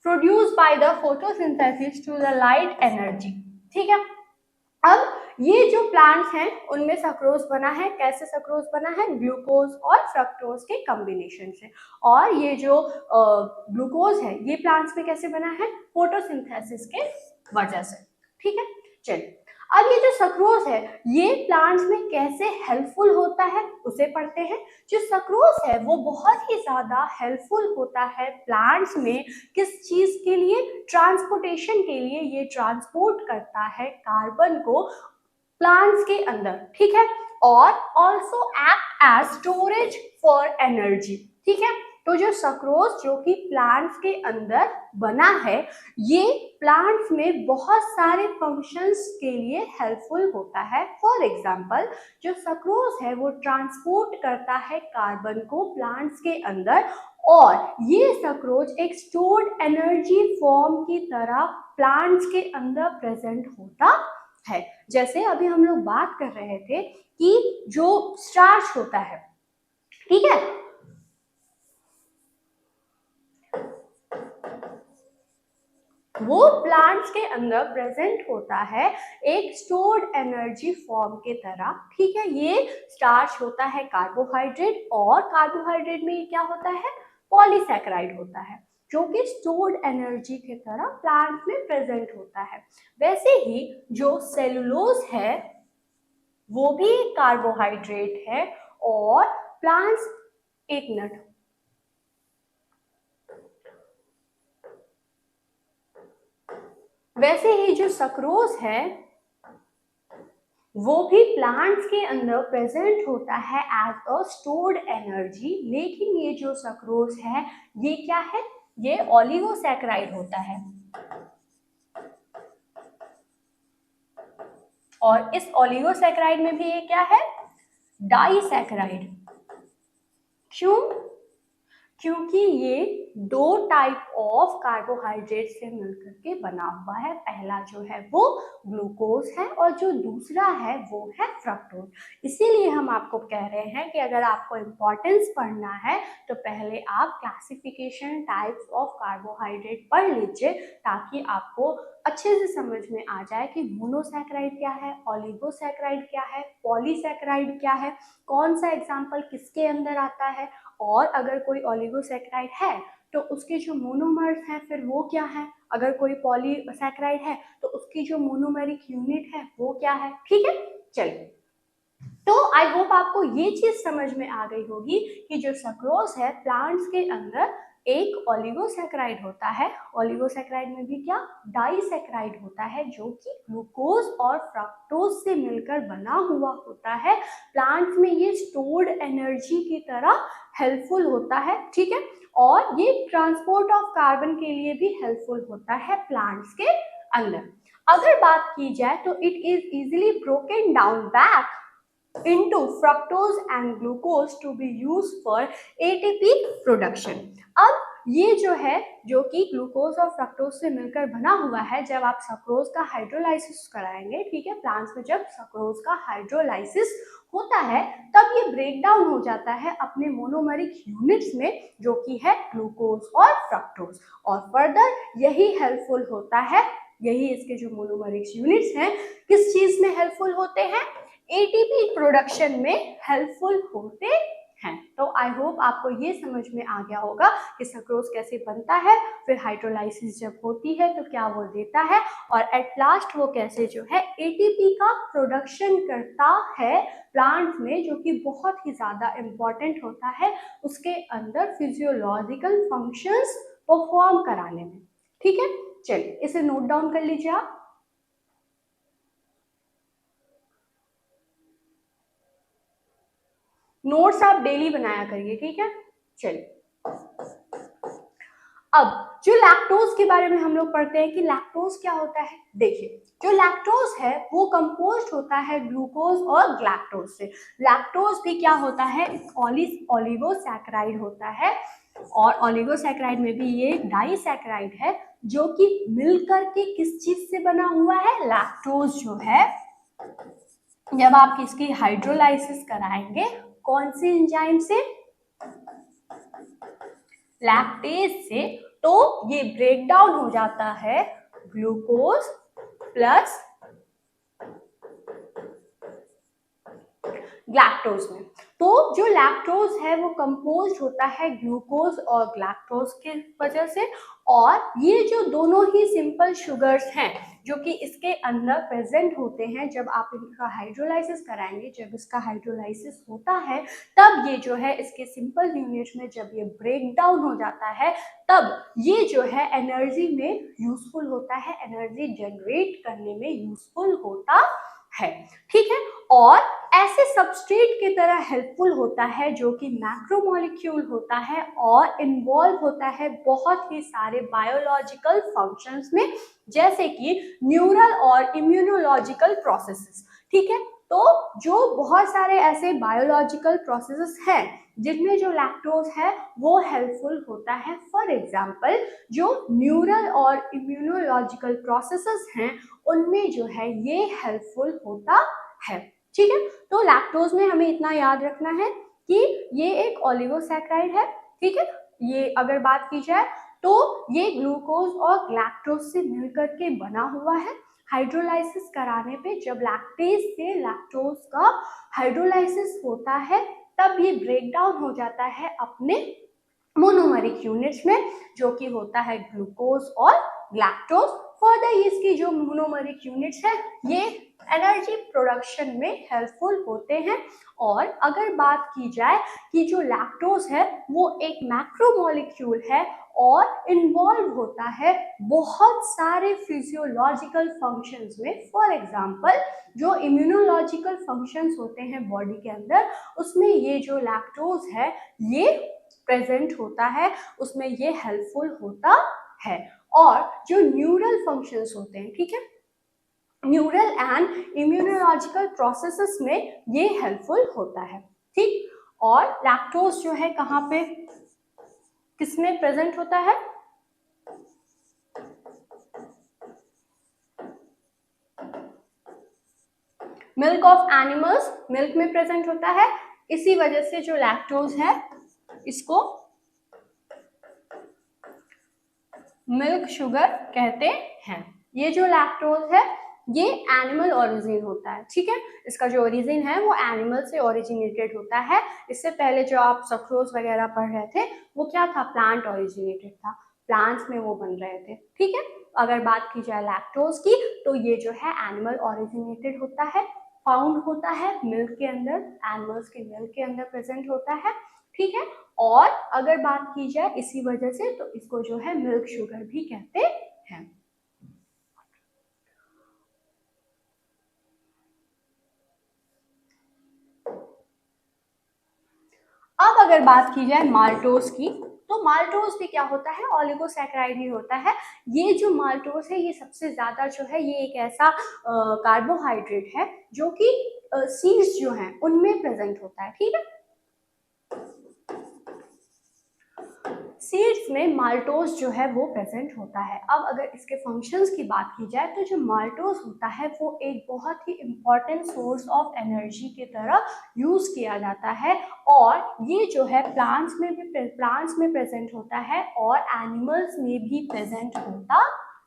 produce by the photosynthesis to the light energy, ठीक है। अब ये जो प्लांट्स हैं उनमें सक्रोज बना है, कैसे सक्रोज बना है? ग्लूकोज और फ्रक्टोज के कॉम्बिनेशन से। और ये जो ग्लूकोज है ये प्लांट्स में कैसे बना है? फोटोसिंथेसिस के वजह से, ठीक है। चलिए, अब ये जो सक्रोज है ये प्लांट्स में कैसे हेल्पफुल होता है उसे पढ़ते हैं। जो सक्रोज है वो बहुत ही ज्यादा हेल्पफुल होता है प्लांट्स में, किस चीज के लिए? ट्रांसपोर्टेशन के लिए। ये ट्रांसपोर्ट करता है कार्बन को प्लांट्स के अंदर, ठीक है, और also act as storage for energy, ठीक है। तो जो सक्रोज जो कि प्लांट्स के अंदर बना है ये प्लांट्स में बहुत सारे फंक्शंस के लिए हेल्पफुल होता है। फॉर एग्जांपल, जो सक्रोज है वो ट्रांसपोर्ट करता है कार्बन को प्लांट्स के अंदर और ये सक्रोज एक स्टोर्ड एनर्जी फॉर्म की तरह प्लांट्स के अंदर प्रेजेंट होता है। जैसे अभी हम लोग बात कर रहे थे कि जो स्टार्च होता है, ठीक है, वो प्लांट्स के अंदर प्रेजेंट होता है एक स्टोर्ड एनर्जी फॉर्म के तरह, ठीक है। ये स्टार्च होता है कार्बोहाइड्रेट और कार्बोहाइड्रेट में क्या होता है? पॉलीसैकेराइड होता है, जो कि स्टोर्ड एनर्जी के तरह प्लांट में प्रेजेंट होता है। वैसे ही जो सेलुलोज है वो भी कार्बोहाइड्रेट है और प्लांट्स, एक मिनट, वैसे ही जो सक्रोज है वो भी प्लांट्स के अंदर प्रेजेंट होता है एज अ स्टोर्ड एनर्जी, लेकिन ये जो सक्रोज है ये क्या है, ये ओलिगोसैकेराइड होता है। और इस ओलिगोसैकेराइड में भी ये क्या है, डाइसैकेराइड। क्यों? क्योंकि ये दो टाइप ऑफ कार्बोहाइड्रेट से मिलकर के बना हुआ है। पहला जो है वो ग्लूकोज है और जो दूसरा है वो है फ्रक्टोज। इसीलिए हम आपको कह रहे हैं कि अगर आपको इम्पोर्टेंस पढ़ना है तो पहले आप क्लासिफिकेशन टाइप्स ऑफ कार्बोहाइड्रेट पढ़ लीजिए, ताकि आपको अच्छे से समझ में आ जाए कि मोनोसैकेराइड क्या है, ओलिगोसैकेराइड क्या है, पॉलीसैकेराइड क्या है, कौन सा एग्जाम्पल किसके अंदर आता है, और अगर कोई ओलिगोसैकेराइड है तो उसके जो मोनोमर्स हैं फिर वो क्या है, अगर कोई पॉलीसैकेराइड है तो उसकी जो मोनोमेरिक यूनिट है वो क्या है। ठीक है, चलिए, तो आई होप आपको ये चीज समझ में आ गई होगी कि जो सक्रोज है प्लांट्स के अंदर एक ओलिगोसैकेराइड होता है। ओलिगोसैकेराइड में भी क्या, डाइसैकेराइड होता है, जो कि ग्लूकोज और फ्रक्टोज से मिलकर बना हुआ होता है। प्लांट्स में ये स्टोर्ड एनर्जी की तरह हेल्पफुल होता है। ठीक है, और ये ट्रांसपोर्ट ऑफ कार्बन के लिए भी हेल्पफुल होता है प्लांट्स के अंदर। अगर बात की जाए तो it is easily broken down back into fructose and glucose to be used for ATP production। अब ये जो है, जो कि ग्लूकोज और फ्रक्टोज से मिलकर बना हुआ है, जब आप सक्रोज का हाइड्रोलाइसिस कराएंगे, ठीक है, प्लांट्स में जब सक्रोज का हाइड्रोलाइसिस होता है तब ये ब्रेक डाउन हो जाता है अपने मोनोमेरिक यूनिट्स में, जो कि है ग्लूकोज और फ्रक्टोज, और फर्दर यही हेल्पफुल होता है, यही इसके जो मोनोमेरिक यूनिट्स हैं किस चीज में हेल्पफुल होते हैं, एटीपी प्रोडक्शन में हेल्पफुल होते हैं। तो आई होप आपको ये समझ में आ गया होगा कि सक्रोज कैसे बनता है, फिर हाइड्रोलाइसिस जब होती है तो क्या वो देता है, और एट लास्ट वो कैसे जो है एटीपी का प्रोडक्शन करता है प्लांट में, जो कि बहुत ही ज्यादा इम्पोर्टेंट होता है उसके अंदर फिजियोलॉजिकल फंक्शंस परफॉर्म कराने में। ठीक है, चलिए इसे नोट डाउन कर लीजिए आप। नोट्स आप डेली बनाया करिए, ठीक है। चलिए, अब जो लैक्टोज के बारे में हम लोग पढ़ते हैं कि लैक्टोज क्या होता है। देखिए, जो लैक्टोज है वो कंपोज्ड होता है ग्लूकोज और गैक्टोज से। लैक्टोज भी क्या होता है, ओलिगोसैकेराइड होता है, और ओलिगोसैकेराइड में भी ये डाइसैकेराइड है, जो कि मिलकर के किस चीज से बना हुआ है, लैक्टोज जो है। जब आप इसकी हाइड्रोलाइसिस कराएंगे कौन सी एंजाइम से, लैक्टेज से, तो ये ब्रेक डाउन हो जाता है ग्लूकोज प्लस ग्लैक्टोज में। तो जो लैक्टोज है वो कंपोज्ड होता है ग्लूकोज और ग्लैक्टोज के वजह से, और ये जो दोनों ही सिंपल शुगर्स हैं जो कि इसके अंदर प्रेजेंट होते हैं, जब आप इनका हाइड्रोलाइसिस कराएंगे, जब इसका हाइड्रोलाइसिस होता है तब ये जो है इसके सिंपल यूनिट में जब ये ब्रेक डाउन हो जाता है तब ये जो है एनर्जी में यूजफुल होता है, एनर्जी जनरेट करने में यूजफुल होता है। ठीक है, और ऐसे सबस्ट्रेट की तरह हेल्पफुल होता है जो कि मैक्रोमोलिक्यूल होता है और इन्वॉल्व होता है बहुत ही सारे बायोलॉजिकल फंक्शंस में, जैसे कि न्यूरल और इम्यूनोलॉजिकल प्रोसेसेस। ठीक है, तो जो बहुत सारे ऐसे बायोलॉजिकल प्रोसेसेस हैं जिनमें जो लैक्टोज है वो हेल्पफुल होता है। फॉर एग्जांपल, जो न्यूरल और इम्यूनोलॉजिकल प्रोसेसेस हैं उनमें जो है ये हेल्पफुल होता है। ठीक है, तो लैक्टोज में हमें इतना याद रखना है कि ये एक ओलिगोसैकेराइड है। ठीक है, ये अगर बात की जाए तो ये ग्लूकोज और लैक्टोज से मिलकर के बना हुआ है। हाइड्रोलाइसिस कराने पे जब लैक्टेज से लैक्टोज का हाइड्रोलाइसिस होता है तब ये ब्रेक डाउन हो जाता है अपने मोनोमेरिक यूनिट्स में, जो कि होता है ग्लूकोज और लैक्टोज। फर्दर ये इसकी जो मोनोमरिक यूनिट्स है ये एनर्जी प्रोडक्शन में हेल्पफुल होते हैं। और अगर बात की जाए कि जो लैक्टोज है वो एक मैक्रोमोलिक्यूल है और इन्वॉल्व होता है बहुत सारे फिजियोलॉजिकल फंक्शंस में। फॉर एग्जांपल जो इम्यूनोलॉजिकल फंक्शंस होते हैं बॉडी के अंदर, उसमें ये जो लैक्टोज है ये प्रेजेंट होता है, उसमें ये हेल्पफुल होता है। और जो न्यूरल फंक्शंस होते हैं, ठीक है, न्यूरल एंड इम्यूनोलॉजिकल प्रोसेसेस में ये हेल्पफुल होता है, ठीक। और लैक्टोज जो है कहाँ पे किसमें प्रेजेंट होता है? मिल्क ऑफ एनिमल्स, मिल्क में प्रेजेंट होता है। इसी वजह से जो लैक्टोज है इसको मिल्क शुगर कहते हैं। ये जो लैक्टोज है ये एनिमल ओरिजिन होता है, ठीक है, इसका जो ओरिजिन है वो एनिमल से ओरिजिनेटेड होता है। इससे पहले जो आप सक्रोज वगैरह पढ़ रहे थे वो क्या था? प्लांट ओरिजिनेटेड था, प्लांट्स में वो बन रहे थे, ठीक है। अगर बात की जाए लैक्टोज की तो ये जो है एनिमल ओरिजिनेटेड होता है, फाउंड होता है मिल्क के अंदर, एनिमल्स के मिल्क के अंदर प्रेजेंट होता है, ठीक है। और अगर बात की जाए इसी वजह से तो इसको जो है मिल्क शुगर भी कहते हैं। अब अगर बात की जाए माल्टोज की, तो माल्टोज भी क्या होता है? ओलिगोसैकेराइड ही होता है। ये जो माल्टोज है ये सबसे ज्यादा जो है ये एक ऐसा कार्बोहाइड्रेट है जो कि सीड्स जो हैं उनमें प्रेजेंट होता है, ठीक है। सीड्स में माल्टोज जो है वो प्रेजेंट होता है। अब अगर इसके फंक्शंस की बात की जाए तो जो माल्टोज होता है वो एक बहुत ही इम्पॉर्टेंट सोर्स ऑफ एनर्जी की तरह यूज किया जाता है। और ये जो है प्लांट्स में प्रेजेंट होता है और एनिमल्स में भी प्रेजेंट होता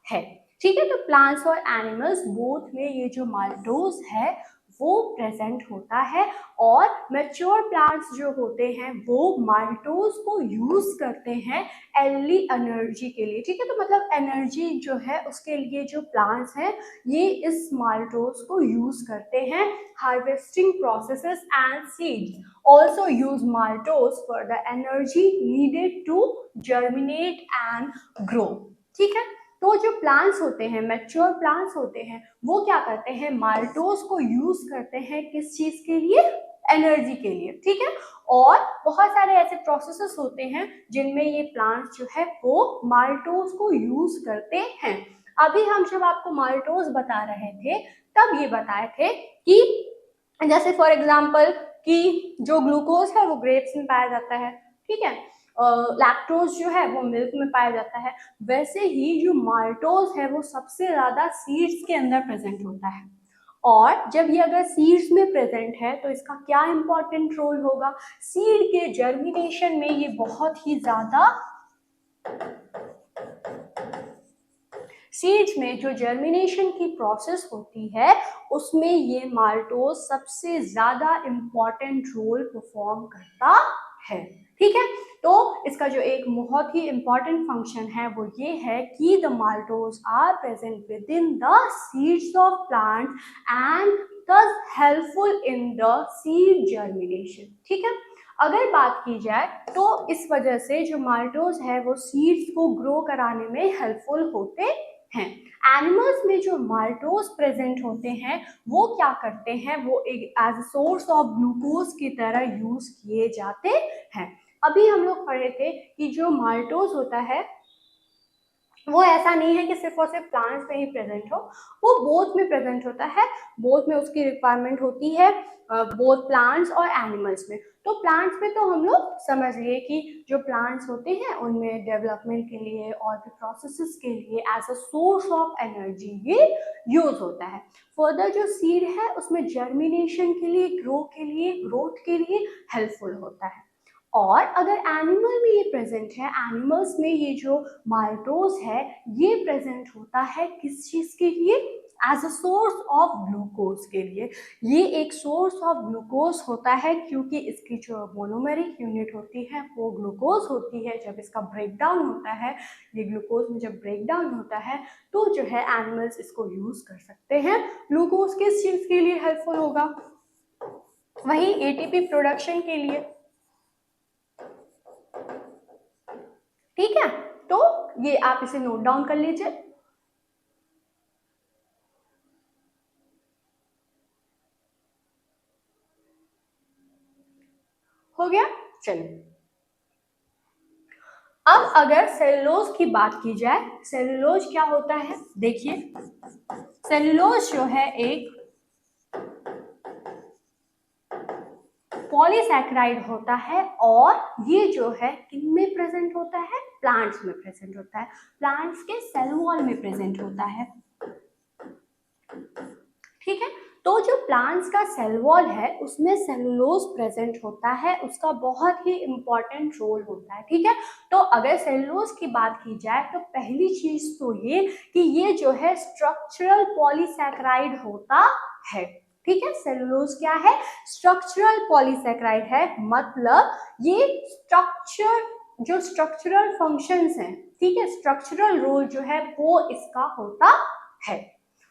है, ठीक है। तो प्लांट्स और एनिमल्स बोथ में ये जो माल्टोज है वो प्रेजेंट होता है। और मैच्योर प्लांट्स जो होते हैं वो माल्टोज को यूज करते हैं अर्ली एनर्जी के लिए, ठीक है। तो मतलब एनर्जी जो है उसके लिए जो प्लांट्स हैं ये इस माल्टोज को यूज करते हैं। Harvesting processes and seeds also use maltose for the energy needed to germinate and grow, ठीक है। तो जो प्लांट्स होते हैं, मैच्योर प्लांट्स होते हैं, वो क्या करते हैं? माल्टोज को यूज करते हैं किस चीज के लिए? एनर्जी के लिए, ठीक है। और बहुत सारे ऐसे प्रोसेसेस होते हैं जिनमें ये प्लांट्स जो है वो माल्टोज को यूज करते हैं। अभी हम जब आपको माल्टोज बता रहे थे तब ये बताए थे कि जैसे फॉर एग्जाम्पल कि जो ग्लूकोज है वो ग्रेप्स में पाया जाता है, ठीक है। लैक्टोज जो है वो मिल्क में पाया जाता है। वैसे ही जो माल्टोज है वो सबसे ज्यादा सीड्स के अंदर प्रेजेंट होता है। और जब ये अगर सीड्स में प्रेजेंट है तो इसका क्या इंपॉर्टेंट रोल होगा? सीड के जर्मिनेशन में ये बहुत ही ज्यादा, सीड्स में जो जर्मिनेशन की प्रोसेस होती है उसमें ये माल्टोज सबसे ज्यादा इम्पॉर्टेंट रोल परफॉर्म करता है, ठीक है। तो इसका जो एक बहुत ही इम्पॉर्टेंट फंक्शन है वो ये है कि the maltose are present within the seeds of plant and thus helpful in the seed germination, ठीक है। अगर बात की जाए तो इस वजह से जो माल्टोज है वो सीड्स को ग्रो कराने में हेल्पफुल होते हैं। एनिमल्स में जो माल्टोज प्रेजेंट होते हैं वो क्या करते हैं? वो एक एज सोर्स ऑफ ग्लूकोज की तरह यूज किए जाते हैं। अभी हम लोग पढ़े थे कि जो माल्टोज होता है वो ऐसा नहीं है कि सिर्फ और सिर्फ प्लांट्स में ही प्रेजेंट हो, वो बोथ में प्रेजेंट होता है, बोथ में उसकी रिक्वायरमेंट होती है, बोथ प्लांट्स और एनिमल्स में। तो प्लांट्स में तो हम लोग समझ लिए कि जो प्लांट्स होते हैं उनमें डेवलपमेंट के लिए और भी प्रोसेसेस के लिए as a source of energy ये यूज होता है। फर्दर जो सीड है उसमें जर्मिनेशन के लिए, ग्रोथ के लिए हेल्पफुल होता है। और अगर एनिमल में ये प्रेजेंट है, एनिमल्स में ये जो माल्टोज है ये प्रेजेंट होता है किस चीज के लिए? As a source of glucose के लिए। ये एक सोर्स ऑफ ग्लूकोज होता है क्योंकि इसकी जो मोनोमेरिक यूनिट होती है वो ग्लूकोज होती है। जब इसका ब्रेकडाउन होता है, ये ग्लूकोज में जब ब्रेकडाउन होता है तो जो है एनिमल्स इसको यूज कर सकते हैं। ग्लूकोज किस चीज के लिए हेल्पफुल होगा? वही एटीपी प्रोडक्शन के लिए। ठीक है, तो ये आप इसे नोट डाउन कर लीजिए। हो गया? चलिए, अब अगर सेलुलोज की बात की जाए, सेलुलोज क्या होता है? देखिए, सेलुलोज जो है एक पॉलीसैकेराइड होता है और ये जो है किन में प्रेजेंट होता है? प्लांट्स में प्रेजेंट होता है, प्लांट्स के सेल वॉल में प्रेजेंट होता है। ठीक है, तो जो प्लांट्स का सेल वॉल है उसमें सेलुलोज प्रेजेंट होता है, उसका बहुत ही इंपॉर्टेंट रोल होता है। ठीक है, तो अगर सेलुलोज की बात की जाए तो पहली चीज तो ये कि ये जो है स्ट्रक्चरल पॉलीसैकेराइड होता है। ठीक है, सेलुलोज क्या है? स्ट्रक्चरल पॉलीसैकेराइड है, मतलब ये जो स्ट्रक्चरल फंक्शंस हैं, ठीक है, स्ट्रक्चरल रोल जो है वो इसका होता है।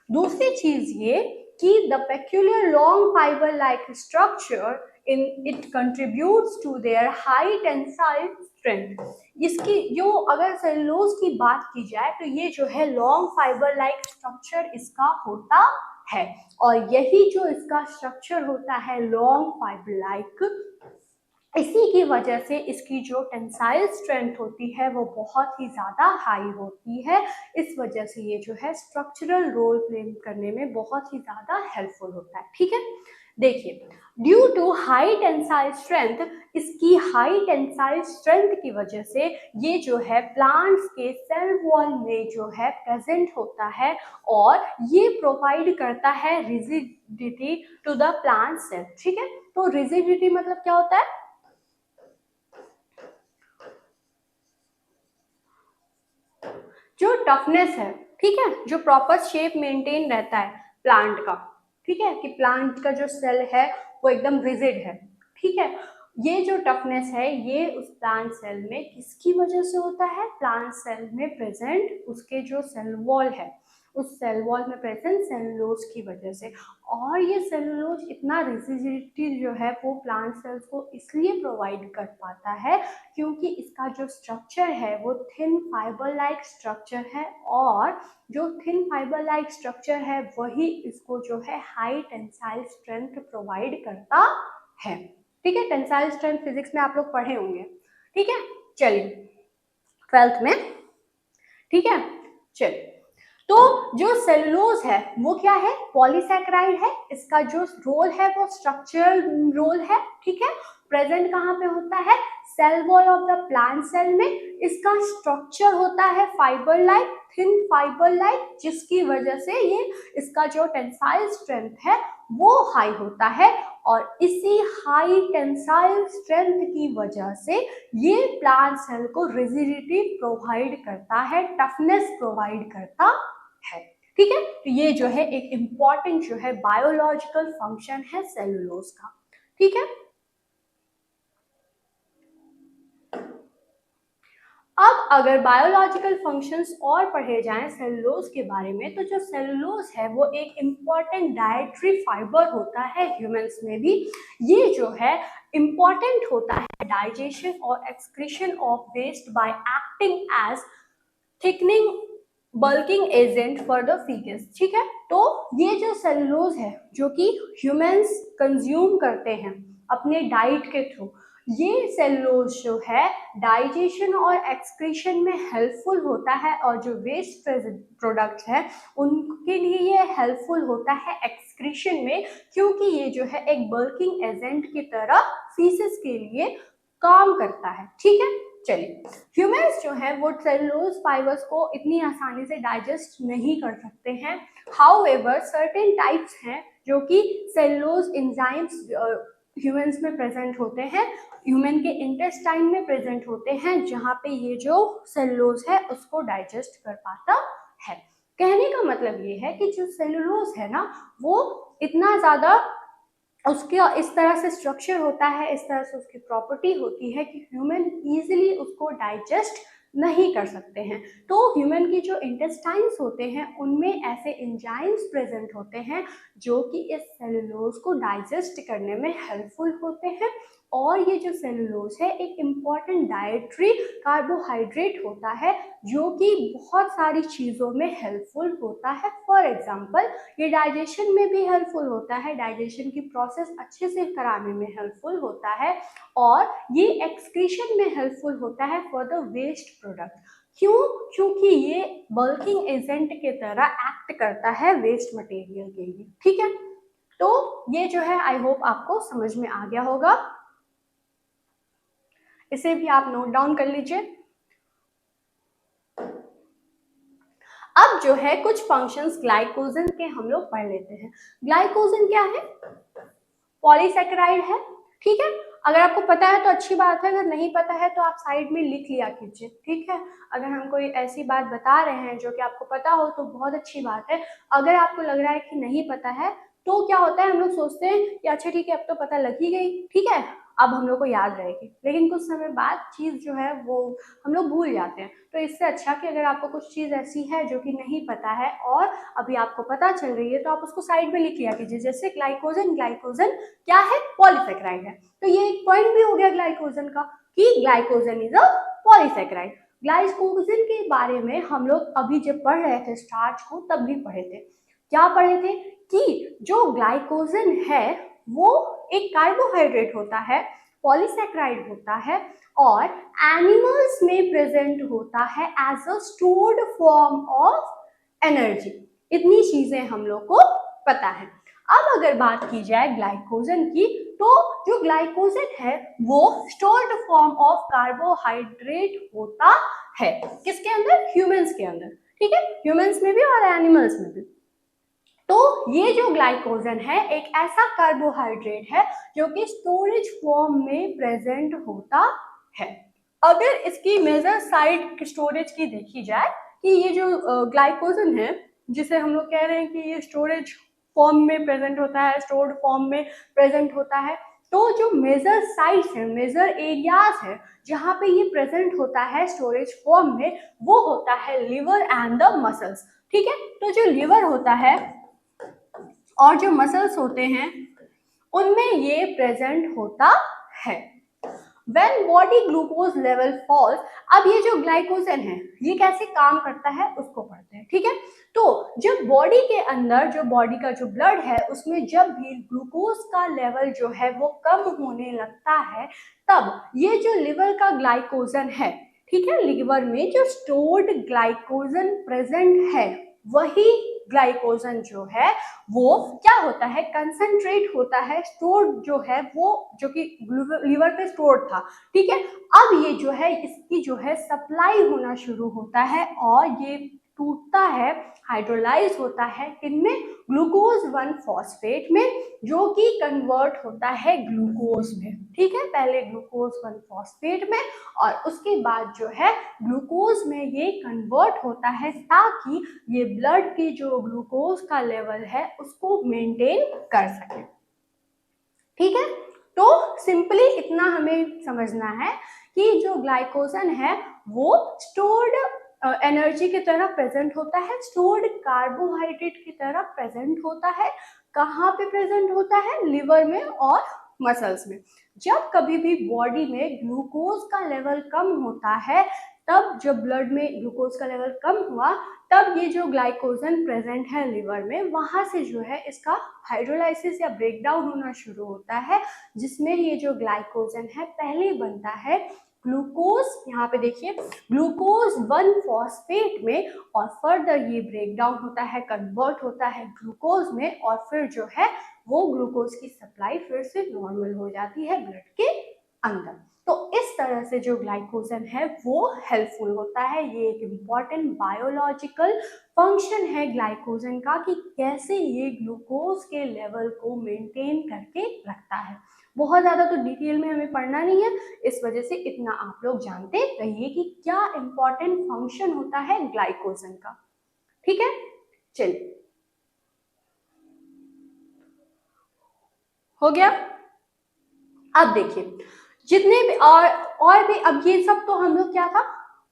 दूसरी चीज ये कि the peculiar long fiber-like structure in it contributes to their high tensile strength। इसकी जो अगर सेलुलोज की बात की जाए तो ये जो है लॉन्ग फाइबर लाइक स्ट्रक्चर इसका होता है, और यही जो इसका स्ट्रक्चर होता है लॉन्ग फाइबर लाइक, इसी की वजह से इसकी जो टेंसाइल स्ट्रेंथ होती है वो बहुत ही ज़्यादा हाई होती है। इस वजह से ये जो है स्ट्रक्चरल रोल प्ले करने में बहुत ही ज़्यादा हेल्पफुल होता है। ठीक है, देखिए, due to high tensile strength, इसकी हाई टेंसाइल स्ट्रेंथ की वजह से ये जो है प्लांट्स के सेल वॉल में जो है प्रेजेंट होता है और ये प्रोवाइड करता है rigidity to the plant cell. ठीक है, तो रिजिडिटी मतलब क्या होता है? जो टफनेस है, ठीक है, जो प्रॉपर शेप मेंटेन रहता है प्लांट का, ठीक है, कि प्लांट का जो सेल है वो एकदम रिजिड है। ठीक है, ये जो टफनेस है ये उस प्लांट सेल में किसकी वजह से होता है? प्लांट सेल में प्रेजेंट उसके जो सेल वॉल है, उस सेल वॉल में प्रेजेंट सेलुलोज की वजह से। और ये सेलुलोज इतना रिजिडिटी जो है वो प्लांट सेल्स को इसलिए प्रोवाइड कर पाता है क्योंकि इसका जो स्ट्रक्चर है वो थिन फाइबर लाइक स्ट्रक्चर है, और जो थिन फाइबर लाइक स्ट्रक्चर है वही इसको जो है हाई टेंसाइल स्ट्रेंथ प्रोवाइड करता है। ठीक है, टेंसाइल स्ट्रेंथ फिजिक्स में आप लोग पढ़े होंगे। ठीक है, चलिए, 12th में। ठीक है, चलिए, तो जो सेलुलोज है वो क्या है? पॉलीसैकेराइड है। इसका जो रोल है वो स्ट्रक्चरल रोल है। ठीक है, प्रेजेंट कहाँ पे होता है? Cell wall of the plant cell में। इसका स्ट्रक्चर होता है fibre like, thin fibre like, जिसकी वजह से ये इसका जो टेंसाइल स्ट्रेंथ है वो हाई होता है, और इसी हाई टेंसाइल स्ट्रेंथ की वजह से ये प्लांट सेल को रिजिडिटी प्रोवाइड करता है, टफनेस प्रोवाइड करता है। ठीक है, तो ये जो है एक इंपॉर्टेंट जो है बायोलॉजिकल फंक्शन है सेलुलोज का। ठीक है, अब अगर बायोलॉजिकल फंक्शंस और पढ़े जाएं सेलुलोज के बारे में, तो जो सेलुलोज है वो एक इम्पॉर्टेंट डाइटरी फाइबर होता है ह्यूमंस में भी। ये जो है इम्पॉर्टेंट होता है डाइजेशन और excretion of waste by acting as thickening bulking agent for the faeces. ठीक है, तो ये जो सेलुलोज है जो कि ह्यूमंस कंज्यूम करते हैं अपने डाइट के थ्रू, ये सेलुलोज जो है डाइजेशन और एक्सक्रीशन में हेल्पफुल होता है, और जो वेस्ट प्रोडक्ट्स हैं उनके लिए ये हेल्पफुल होता है एक्सक्रीशन में, क्योंकि ये जो है एक बल्किंग एजेंट की तरह फीसेस के लिए काम करता है। ठीक है, चलिए, ह्यूमंस जो है वो सेलुलोज फाइबर्स को इतनी आसानी से डाइजेस्ट नहीं कर सकते हैं। हाउएवर सर्टेन टाइप्स हैं जो कि सेलुलोज एंजाइम्स ह्यूमंस में प्रेजेंट होते हैं, ह्यूमन के इंटेस्टाइन में प्रेजेंट होते हैं, जहाँ पे ये जो सेलुलोज है उसको डाइजेस्ट कर पाता है। कहने का मतलब ये है कि जो सेलुलोज है ना, वो इतना ज़्यादा उसका इस तरह से स्ट्रक्चर होता है, इस तरह से उसकी प्रॉपर्टी होती है कि ह्यूमन इजीली उसको डाइजेस्ट नहीं कर सकते हैं। तो ह्यूमन की जो इंटेस्टाइन्स होते हैं उनमें ऐसे एंजाइम्स प्रेजेंट होते हैं जो कि इस सेलुलोज को डाइजेस्ट करने में हेल्पफुल होते हैं। और ये जो सेलुलोज है एक इम्पॉर्टेंट डाइटरी कार्बोहाइड्रेट होता है जो कि बहुत सारी चीज़ों में हेल्पफुल होता है। फॉर एग्जाम्पल, ये डाइजेशन में भी हेल्पफुल होता है, डाइजेशन की प्रोसेस अच्छे से कराने में हेल्पफुल होता है, और ये एक्सक्रीशन में हेल्पफुल होता है फॉर द वेस्ट प्रोडक्ट। क्यों? क्योंकि ये बल्किंग एजेंट के तरह एक्ट करता है वेस्ट मटेरियल के लिए। ठीक है, तो ये जो है आई होप आपको समझ में आ गया होगा, इसे भी आप नोट डाउन कर लीजिए। अब जो है कुछ फंक्शंस ग्लाइकोजन के हम लोग पढ़ लेते हैं। ग्लाइकोजन क्या है? पॉलीसेकेराइड है। ठीक है, अगर आपको पता है तो अच्छी बात है, अगर नहीं पता है तो आप साइड में लिख लिया कीजिए। ठीक है, अगर हम कोई ऐसी बात बता रहे हैं जो कि आपको पता हो तो बहुत अच्छी बात है। अगर आपको लग रहा है कि नहीं पता है तो क्या होता है, हम लोग सोचते हैं कि अच्छा ठीक है अब तो पता लग ही गई, ठीक है अब हम लोग को याद रहेगी, लेकिन कुछ समय बाद चीज़ जो है वो हम लोग भूल जाते हैं। तो इससे अच्छा कि अगर आपको कुछ चीज़ ऐसी है जो कि नहीं पता है और अभी आपको पता चल रही है तो आप उसको साइड में लिख लिया कीजिए। जैसे ग्लाइकोजन, ग्लाइकोजन क्या है? पॉलीसेकेराइड है। तो ये एक पॉइंट भी हो गया ग्लाइकोजन का कि glycogen is a polysaccharide. Glycogen के बारे में हम लोग अभी जब पढ़ रहे थे स्टार्च को तब भी पढ़े थे। क्या पढ़े थे? कि जो ग्लाइकोजन है वो एक कार्बोहाइड्रेट होता है, पॉलीसेकेराइड होता है, और एनिमल्स में प्रेजेंट होता है as a stored form of energy. इतनी चीजें हम लोग को पता है। अब अगर बात की जाए ग्लाइकोजन की, तो जो ग्लाइकोजन है वो स्टोर्ड फॉर्म ऑफ कार्बोहाइड्रेट होता है। किसके अंदर? ह्यूमंस के अंदर। ठीक है, ह्यूमंस में भी और एनिमल्स में भी। तो ये जो ग्लाइकोजन है एक ऐसा कार्बोहाइड्रेट है जो कि स्टोरेज फॉर्म में प्रेजेंट होता है। अगर इसकी मेजर साइड स्टोरेज की देखी जाए कि ये जो ग्लाइकोजन है जिसे हम लोग कह रहे हैं कि ये स्टोरेज फॉर्म में प्रेजेंट होता है, स्टोर्ड फॉर्म में प्रेजेंट होता है, तो जो मेजर साइट्स है, मेजर एरियाज है जहाँ पे ये प्रेजेंट होता है स्टोरेज फॉर्म में, वो होता है लिवर एंड द मसल्स। ठीक है, तो जो लिवर होता है और जो मसल्स होते हैं उनमें ये प्रेजेंट होता है। When body glucose level falls, अब ये जो ग्लाइकोजन है ये कैसे काम करता है उसको पढ़ते हैं। ठीक है, तो जब बॉडी के अंदर जो बॉडी का जो ब्लड है उसमें जब भी ग्लूकोज का लेवल जो है वो कम होने लगता है, तब ये जो लिवर का ग्लाइकोजन है, ठीक है, लिवर में जो स्टोर्ड ग्लाइकोजन प्रेजेंट है वही ग्लाइकोजन जो है वो क्या होता है? कंसंट्रेट होता है, स्टोर्ड जो है वो जो कि लिवर पे स्टोर्ड था। ठीक है, अब ये जो है इसकी जो है सप्लाई होना शुरू होता है और ये टूटता है, हाइड्रोलाइज होता है किनमें? ग्लूकोज 1 फॉस्फेट में, जो कि कन्वर्ट होता है ग्लूकोज में। ठीक है, पहले ग्लूकोज 1 फॉस्फेट में और उसके बाद जो है ग्लूकोज में ये कन्वर्ट होता है ताकि ये ब्लड की जो ग्लूकोज का लेवल है उसको मेंटेन कर सके। ठीक है, तो सिंपली इतना हमें समझना है कि जो ग्लाइकोजन है वो स्टोर्ड एनर्जी की तरह प्रेजेंट होता है, स्टोर्ड कार्बोहाइड्रेट की तरह प्रेजेंट होता है। कहाँ पे प्रेजेंट होता है? लिवर में और मसल्स में। जब कभी भी बॉडी में ग्लूकोज का लेवल कम होता है, तब जब ब्लड में ग्लूकोज का लेवल कम हुआ तब ये जो ग्लाइकोजन प्रेजेंट है लिवर में वहां से जो है इसका हाइड्रोलाइसिस या ब्रेकडाउन होना शुरू होता है, जिसमें ये जो ग्लाइकोजन है पहले बनता है ग्लूकोज, यहाँ पे देखिए ग्लूकोज 1 फॉस्फेट में, और फर्दर ये ब्रेकडाउन होता है, कन्वर्ट होता है ग्लूकोज में, और फिर जो है वो ग्लूकोज की सप्लाई फिर से नॉर्मल हो जाती है ब्लड के अंदर। तो इस तरह से जो ग्लाइकोजन है वो हेल्पफुल होता है। ये एक इम्पॉर्टेंट बायोलॉजिकल फंक्शन है ग्लाइकोजन का कि कैसे ये ग्लूकोज के लेवल को मेंटेन करके रखता है। बहुत ज़्यादा तो डिटेल में हमें पढ़ना नहीं है, इस वजह से इतना आप लोग जानते रहिए कि क्या इम्पॉर्टेंट फंक्शन होता है ग्लाइकोजन का। ठीक है, चलिए हो गया। अब देखिए जितने भी और भी, अब ये सब तो हम लोग क्या था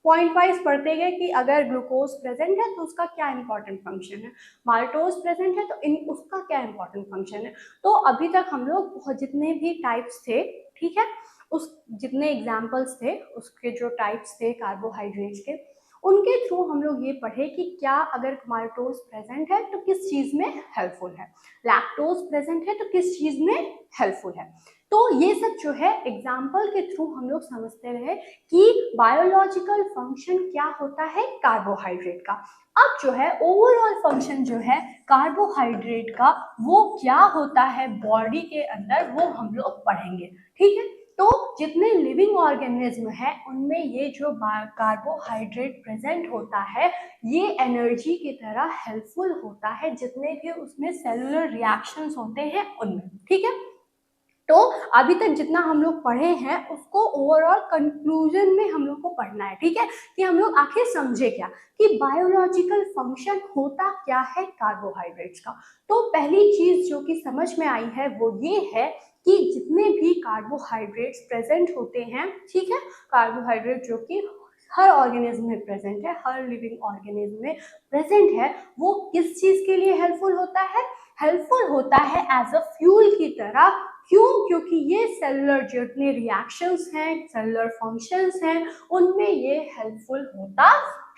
पॉइंट वाइज पढ़ते गए कि अगर ग्लूकोज प्रेजेंट है तो उसका क्या इंपॉर्टेंट फंक्शन है, माल्टोज प्रेजेंट है तो उसका क्या इंपॉर्टेंट फंक्शन है। तो अभी तक हम लोग बहुत जितने भी टाइप्स थे, ठीक है, उस जितने एग्जाम्पल्स थे उसके जो टाइप्स थे कार्बोहाइड्रेट्स के, उनके थ्रू हम लोग ये पढ़े कि क्या अगर माल्टोज प्रेजेंट है तो किस चीज में हेल्पफुल है, लैक्टोज प्रेजेंट है तो किस चीज में हेल्पफुल है। तो ये सब जो है एग्जाम्पल के थ्रू हम लोग समझते रहे कि बायोलॉजिकल फंक्शन क्या होता है कार्बोहाइड्रेट का। अब जो है ओवरऑल फंक्शन जो है कार्बोहाइड्रेट का वो क्या होता है बॉडी के अंदर, वो हम लोग पढ़ेंगे, ठीक है। तो जितने लिविंग ऑर्गेनिज्म है उनमें ये जो कार्बोहाइड्रेट प्रेजेंट होता है ये एनर्जी की तरह हेल्पफुल होता है जितने भी उसमें सेलुलर रिएक्शंस होते हैं उनमें, ठीक है। तो अभी तक जितना हम लोग पढ़े हैं उसको ओवरऑल कंक्लूजन में हम लोग को पढ़ना है, ठीक है, कि हम लोग आखिर समझे क्या कि बायोलॉजिकल फंक्शन होता क्या है कार्बोहाइड्रेट्स का। तो पहली चीज जो कि समझ में आई है वो ये है कि जितने भी कार्बोहाइड्रेट्स प्रेजेंट होते हैं, ठीक है, कार्बोहाइड्रेट जो कि हर ऑर्गेनिज्म में प्रेजेंट है, हर लिविंग ऑर्गेनिज्म में प्रेजेंट है, वो किस चीज के लिए हेल्पफुल होता है, हेल्पफुल होता है एज अ फ्यूल की तरह। क्यों? क्योंकि ये सेलुलर जितने रिएक्शंस हैं, सेलुलर फंक्शंस हैं, उनमें ये हेल्पफुल होता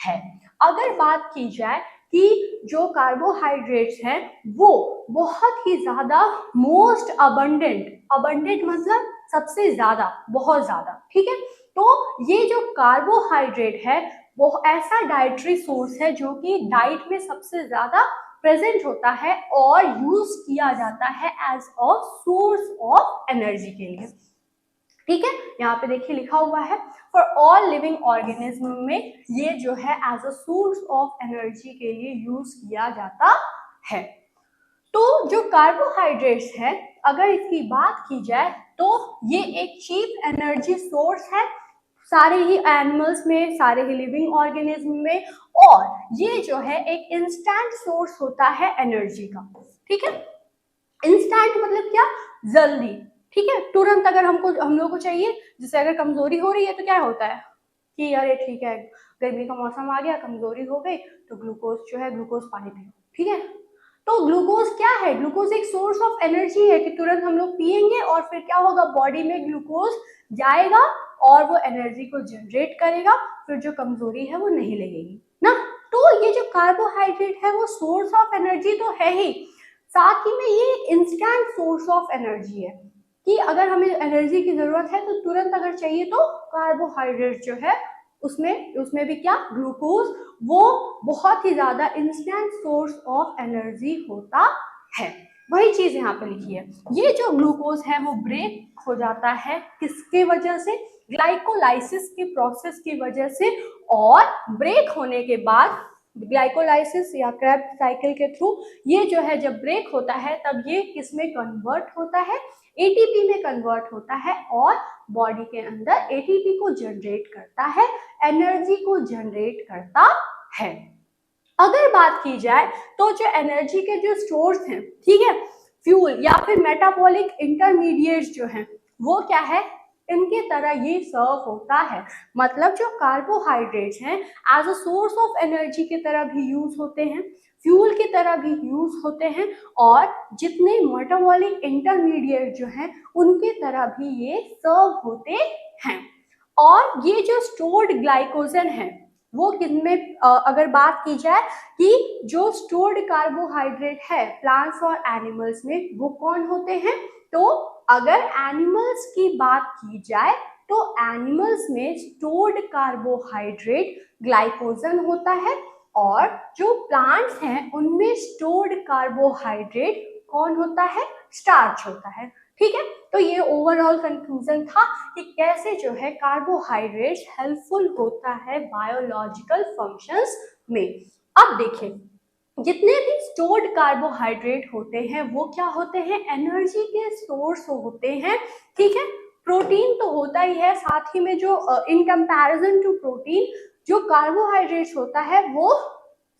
है। अगर बात की जाए कि जो कार्बोहाइड्रेट्स हैं वो बहुत ही ज्यादा मोस्ट अबंडेंट, अबंडेंट मतलब सबसे ज्यादा, बहुत ज्यादा, ठीक है। तो ये जो कार्बोहाइड्रेट है वो ऐसा डाइटरी सोर्स है जो कि डाइट में सबसे ज्यादा प्रेजेंट होता है और यूज किया जाता है as a source of energy के लिए, ठीक है। यहाँ पे देखिए लिखा हुआ है फॉर ऑल लिविंग ऑर्गेनिज्म में ये जो है as a source of energy के लिए यूज किया जाता है। तो जो कार्बोहाइड्रेट्स है अगर इसकी बात की जाए तो ये एक चीप एनर्जी सोर्स है सारे ही एनिमल्स में, सारे ही लिविंग ऑर्गेनिज्म में, और ये जो है एक इंस्टेंट सोर्स होता है एनर्जी का, ठीक है। इंस्टेंट मतलब क्या, जल्दी, ठीक है, तुरंत अगर हम लोग को चाहिए, जैसे अगर कमजोरी हो रही है तो क्या होता है कि अरे ठीक है गर्मी का मौसम आ गया कमजोरी हो गई तो ग्लूकोज जो है ग्लूकोज पानी पियो, ठीक है। तो ग्लूकोज क्या है, ग्लूकोज एक सोर्स ऑफ एनर्जी है कि तुरंत हम लोग पिएंगे और फिर क्या होगा बॉडी में ग्लूकोज जाएगा और वो एनर्जी को जनरेट करेगा, फिर जो कमजोरी है वो नहीं लगेगी ना। तो ये जो कार्बोहाइड्रेट है वो सोर्स ऑफ एनर्जी तो है ही, साथ ही में ये इंस्टेंट सोर्स ऑफ एनर्जी है कि अगर हमें एनर्जी की जरूरत है तो तुरंत अगर चाहिए तो कार्बोहाइड्रेट जो है उसमें उसमें भी क्या ग्लूकोज, वो बहुत ही ज्यादा इंस्टेंट सोर्स ऑफ एनर्जी होता है। वही चीज यहाँ पे लिखी है, ये जो ग्लूकोज है वो ब्रेक हो जाता है किसके वजह से, ग्लाइकोलाइसिस की प्रोसेस की वजह से, और ब्रेक होने के बाद ग्लाइकोलाइसिस या क्रेब्स साइकिल के थ्रू ये जो है जब ब्रेक होता है तब ये किसमें कन्वर्ट होता है, एटीपी में कन्वर्ट होता है और बॉडी के अंदर एटीपी को जनरेट करता है, एनर्जी को जनरेट करता है। अगर बात की जाए तो जो एनर्जी के जो स्टोर्स हैं, ठीक है, फ्यूल या फिर मेटाबॉलिक इंटरमीडिएट्स जो हैं वो क्या है, इनके तरह ये सर्व होता है। मतलब जो कार्बोहाइड्रेट्स हैं as a source of energy की तरह भी यूज होते हैं, फ्यूल की तरह भी यूज होते हैं, और जितने मेटाबॉलिक इंटरमीडिएट जो हैं उनके तरह भी ये सर्व होते हैं। और ये जो स्टोर्ड ग्लाइकोजन है वो किनमें अगर बात की जाए कि जो स्टोर्ड कार्बोहाइड्रेट है प्लांट्स और एनिमल्स में वो कौन होते हैं, तो अगर एनिमल्स की बात की जाए तो एनिमल्स में स्टोर्ड कार्बोहाइड्रेट ग्लाइकोजन होता है, और जो प्लांट्स हैं उनमें स्टोर्ड कार्बोहाइड्रेट कौन होता है, स्टार्च होता है, ठीक है। तो ये ओवरऑल कंक्लूजन था कि कैसे जो है कार्बोहाइड्रेट्स हेल्पफुल होता है बायोलॉजिकल फंक्शंस में। अब देखिए जितने भी स्टोर्ड कार्बोहाइड्रेट होते हैं वो क्या होते हैं, एनर्जी के सोर्स होते हैं, ठीक है। प्रोटीन तो होता ही है, साथ ही में जो इन कंपैरिजन टू प्रोटीन जो कार्बोहाइड्रेट्स होता है वो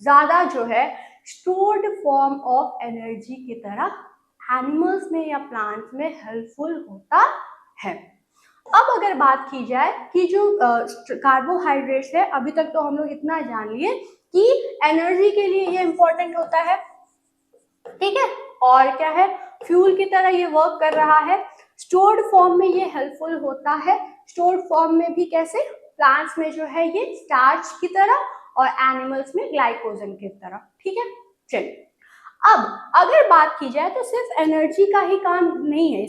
ज्यादा जो है स्टोर्ड फॉर्म ऑफ एनर्जी की तरह एनिमल्स में या प्लांट्स में हेल्पफुल होता है। अब अगर बात की जाए कि जो कार्बोहाइड्रेट्स है, अभी तक तो हम लोग इतना जान लिए कि एनर्जी के लिए ये इंपॉर्टेंट होता है, ठीक है, और क्या है, फ्यूल की तरह ये वर्क कर रहा है। स्टोर्ड फॉर्म में ये हेल्पफुल होता है। स्टोर्ड फॉर्म में भी कैसे, प्लांट्स में जो है ये स्टार्च की तरह और एनिमल्स में ग्लाइकोजन की तरह, ठीक है। चलिए, अब अगर बात की जाए तो सिर्फ एनर्जी का ही काम नहीं है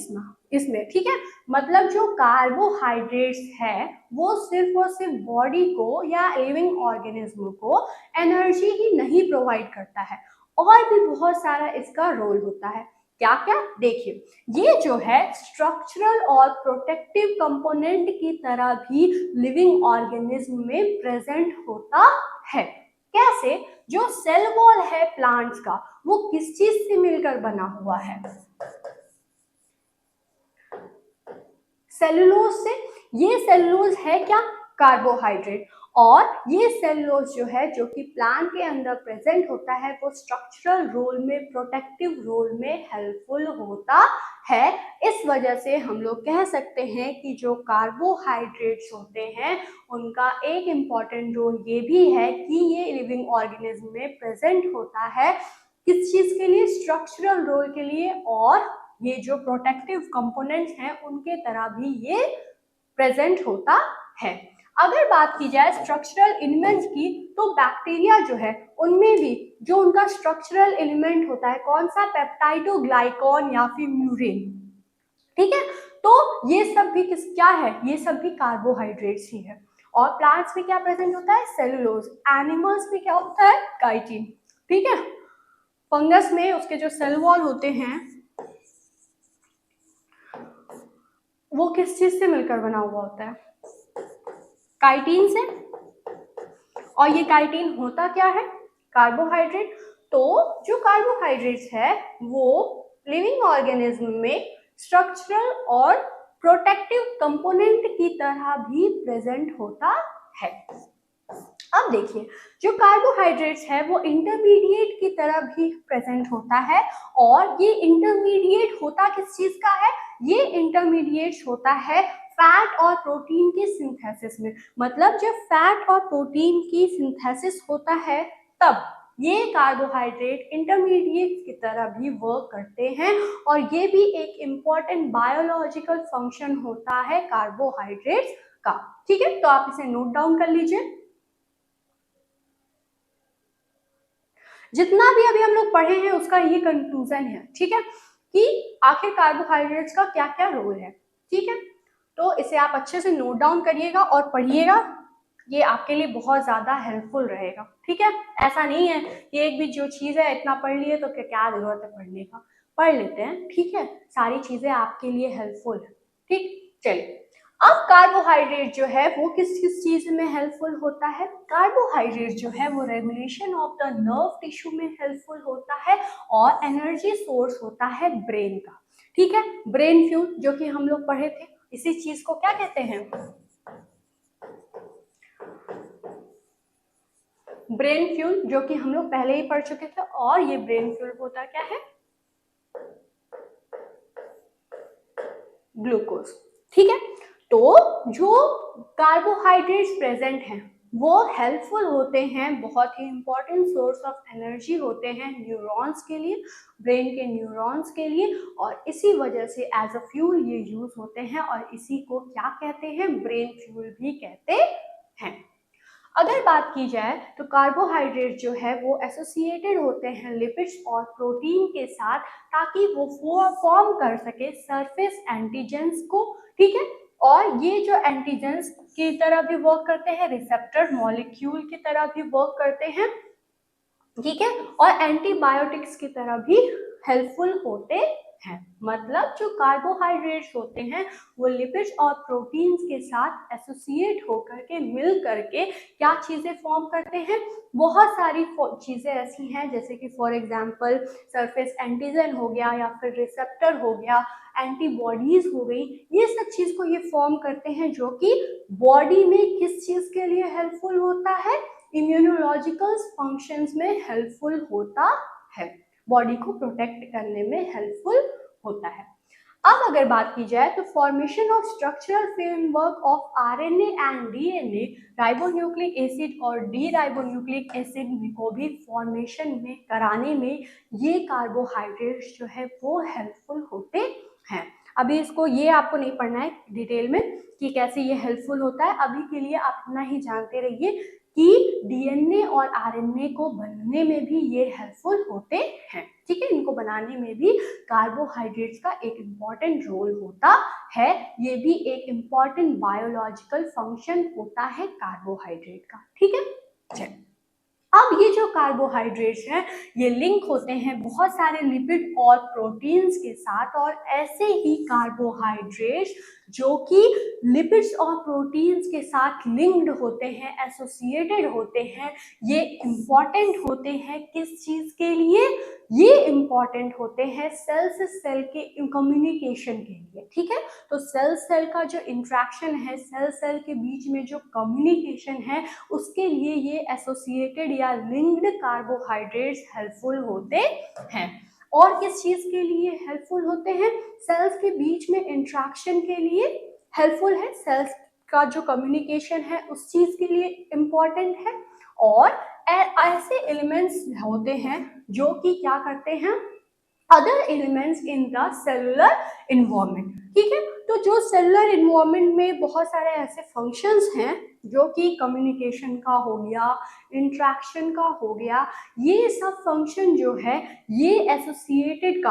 इसमें ठीक है, मतलब जो कार्बोहाइड्रेट्स है वो सिर्फ और सिर्फ बॉडी को या लिविंग ऑर्गेनिज्म को एनर्जी ही नहीं प्रोवाइड करता है, और भी बहुत सारा इसका रोल होता है। क्या क्या, देखिए, ये जो है स्ट्रक्चरल और प्रोटेक्टिव कंपोनेंट की तरह भी लिविंग ऑर्गेनिज्म में प्रेजेंट होता है। कैसे, जो सेल वॉल है प्लांट्स का वो किस चीज से मिलकर बना हुआ है, सेलुलोज से। ये सेलुलोज है क्या, कार्बोहाइड्रेट, और ये सेलुलोज जो है जो कि प्लांट के अंदर प्रेजेंट होता है वो स्ट्रक्चरल रोल में, प्रोटेक्टिव रोल में हेल्पफुल होता है। इस वजह से हम लोग कह सकते हैं कि जो कार्बोहाइड्रेट्स होते हैं उनका एक इम्पॉर्टेंट रोल ये भी है कि ये लिविंग ऑर्गेनिज्म में प्रेजेंट होता है। किस चीज के लिए, स्ट्रक्चरल रोल के लिए, और ये जो प्रोटेक्टिव कंपोनेंट्स हैं उनके तरह भी ये प्रेजेंट होता है। अगर बात की जाए स्ट्रक्चरल एलिमेंट्स की, तो बैक्टीरिया जो है उनमें भी जो उनका स्ट्रक्चरल एलिमेंट होता है कौन सा, पेप्टाइडोग्लाइकॉन या फिर म्यूरिन, ठीक है। तो ये सब भी क्या है, ये सब भी कार्बोहाइड्रेट्स ही है। और प्लांट्स में क्या प्रेजेंट होता है, सेलुलोज। एनिमल्स में क्या होता है, काइटिन, ठीक है। फंगस में उसके जो सेल वॉल होते हैं वो किस चीज से मिलकर बना हुआ होता है, काइटिन से। और ये काइटिन होता क्या है, कार्बोहाइड्रेट। तो जो कार्बोहाइड्रेट्स है वो लिविंग ऑर्गेनिज्म में स्ट्रक्चरल और प्रोटेक्टिव कंपोनेंट की तरह भी प्रेजेंट होता है। अब देखिए, जो कार्बोहाइड्रेट्स है वो इंटरमीडिएट की तरह भी प्रेजेंट होता है, और ये इंटरमीडिएट होता किस चीज का है, ये इंटरमीडिएट होता है फैट और प्रोटीन के सिंथेसिस में। मतलब जब फैट और प्रोटीन की सिंथेसिस होता है तब ये कार्बोहाइड्रेट इंटरमीडिएट की तरह भी वर्क करते हैं, और ये भी एक इम्पॉर्टेंट बायोलॉजिकल फंक्शन होता है कार्बोहाइड्रेट्स का, ठीक है। तो आप इसे नोट डाउन कर लीजिए। जितना भी अभी हम लोग पढ़े हैं उसका ये कंक्लूजन है, ठीक है, कि आखिर कार्बोहाइड्रेट्स का क्या क्या रोल है, ठीक है। तो इसे आप अच्छे से नोट डाउन करिएगा और पढ़िएगा, ये आपके लिए बहुत ज्यादा हेल्पफुल रहेगा, ठीक है। ऐसा नहीं है कि एक भी जो चीज है इतना पढ़ लिए तो क्या जरूरत है पढ़ने का, पढ़ लेते हैं, ठीक है। सारी चीजें आपके लिए हेल्पफुल है, ठीक। चलिए, अब कार्बोहाइड्रेट जो है वो किस किस चीज में हेल्पफुल होता है, कार्बोहाइड्रेट जो है वो regulation of the nerve tissue में हेल्पफुल होता है, और एनर्जी सोर्स होता है ब्रेन का, ठीक है। ब्रेन फ्यूल जो कि हम लोग पढ़े थे, इसी चीज को क्या कहते हैं, ब्रेन फ्यूल, जो कि हम लोग पहले ही पढ़ चुके थे। और ये ब्रेन फ्यूल होता क्या है, ग्लूकोज, ठीक है। तो जो कार्बोहाइड्रेट्स प्रेजेंट हैं वो हेल्पफुल होते हैं, बहुत ही इंपॉर्टेंट सोर्स ऑफ एनर्जी होते हैं न्यूरॉन्स के लिए, ब्रेन के न्यूरॉन्स के लिए, और इसी वजह से एज अ फ्यूल ये यूज होते हैं, और इसी को क्या कहते हैं, ब्रेन फ्यूल भी कहते हैं। अगर बात की जाए तो कार्बोहाइड्रेट जो है वो एसोसिएटेड होते हैं लिपिड्स और प्रोटीन के साथ, ताकि वो फॉर्म कर सके सरफेस एंटीजेंस को, ठीक है। और ये जो एंटीजेंस की तरह भी वर्क करते हैं, रिसेप्टर मॉलिक्यूल की तरह भी वर्क करते हैं, ठीक है, और एंटीबायोटिक्स की तरह भी हेल्पफुल होते हैं। मतलब जो कार्बोहाइड्रेट्स होते हैं वो लिपिड्स और प्रोटीन्स के साथ एसोसिएट होकर के मिल करके क्या चीजें फॉर्म करते हैं, बहुत सारी चीजें ऐसी हैं, जैसे कि फॉर एग्जांपल सरफेस एंटीजन हो गया, या फिर रिसेप्टर हो गया, एंटीबॉडीज हो गई, ये सब चीज को ये फॉर्म करते हैं, जो कि बॉडी में किस चीज के लिए हेल्पफुल होता है, इम्यूनोलॉजिकल फंक्शंस में हेल्पफुल होता है, बॉडी को प्रोटेक्ट करने में हेल्पफुल होता है। अब अगर बात की जाए तो formation of structural framework of RNA and DNA, ribonucleic acid और डी राइबोन्यूक्लिक एसिड को भी फॉर्मेशन में कराने में ये कार्बोहाइड्रेट्स जो है वो हेल्पफुल होते हैं। अभी इसको ये आपको नहीं पढ़ना है डिटेल में कि कैसे ये हेल्पफुल होता है, अभी के लिए आप इतना ही जानते रहिए कि डीएनए और आरएनए को बनने में भी ये हेल्पफुल होते हैं। ठीक है, इनको बनाने में भी कार्बोहाइड्रेट्स का एक इम्पॉर्टेंट रोल होता है, ये भी एक इम्पॉर्टेंट बायोलॉजिकल फंक्शन होता है कार्बोहाइड्रेट का। ठीक है, चलिए अब ये जो कार्बोहाइड्रेट्स हैं ये लिंक होते हैं बहुत सारे लिपिड और प्रोटीन्स के साथ, और ऐसे ही कार्बोहाइड्रेट्स जो कि लिपिड्स और प्रोटीन्स के साथ लिंक्ड होते हैं, एसोसिएटेड होते हैं, ये इम्पॉर्टेंट होते हैं किस चीज के लिए? ये इम्पॉर्टेंट होते हैं सेल से सेल के कम्युनिकेशन के लिए। ठीक है, तो सेल सेल का जो इंट्रैक्शन है, सेल सेल के बीच में जो कम्युनिकेशन है, उसके लिए ये एसोसिएटेड या लिंक्ड कार्बोहाइड्रेट्स हेल्पफुल होते हैं। और किस चीज के लिए हेल्पफुल होते हैं? सेल्स के बीच में इंट्रैक्शन के लिए हेल्पफुल है, सेल्स का जो कम्युनिकेशन है उस चीज के लिए इम्पॉर्टेंट है। और ऐसे एलिमेंट्स होते हैं जो कि क्या करते हैं, other elements in the cellular environment. ठीक है, तो जो सेलुलर इन्वायरमेंट में बहुत सारे ऐसे फंक्शंस हैं जो कि कम्युनिकेशन का हो गया, इंट्रैक्शन का हो गया, ये सब फंक्शन जो है ये एसोसिएटेड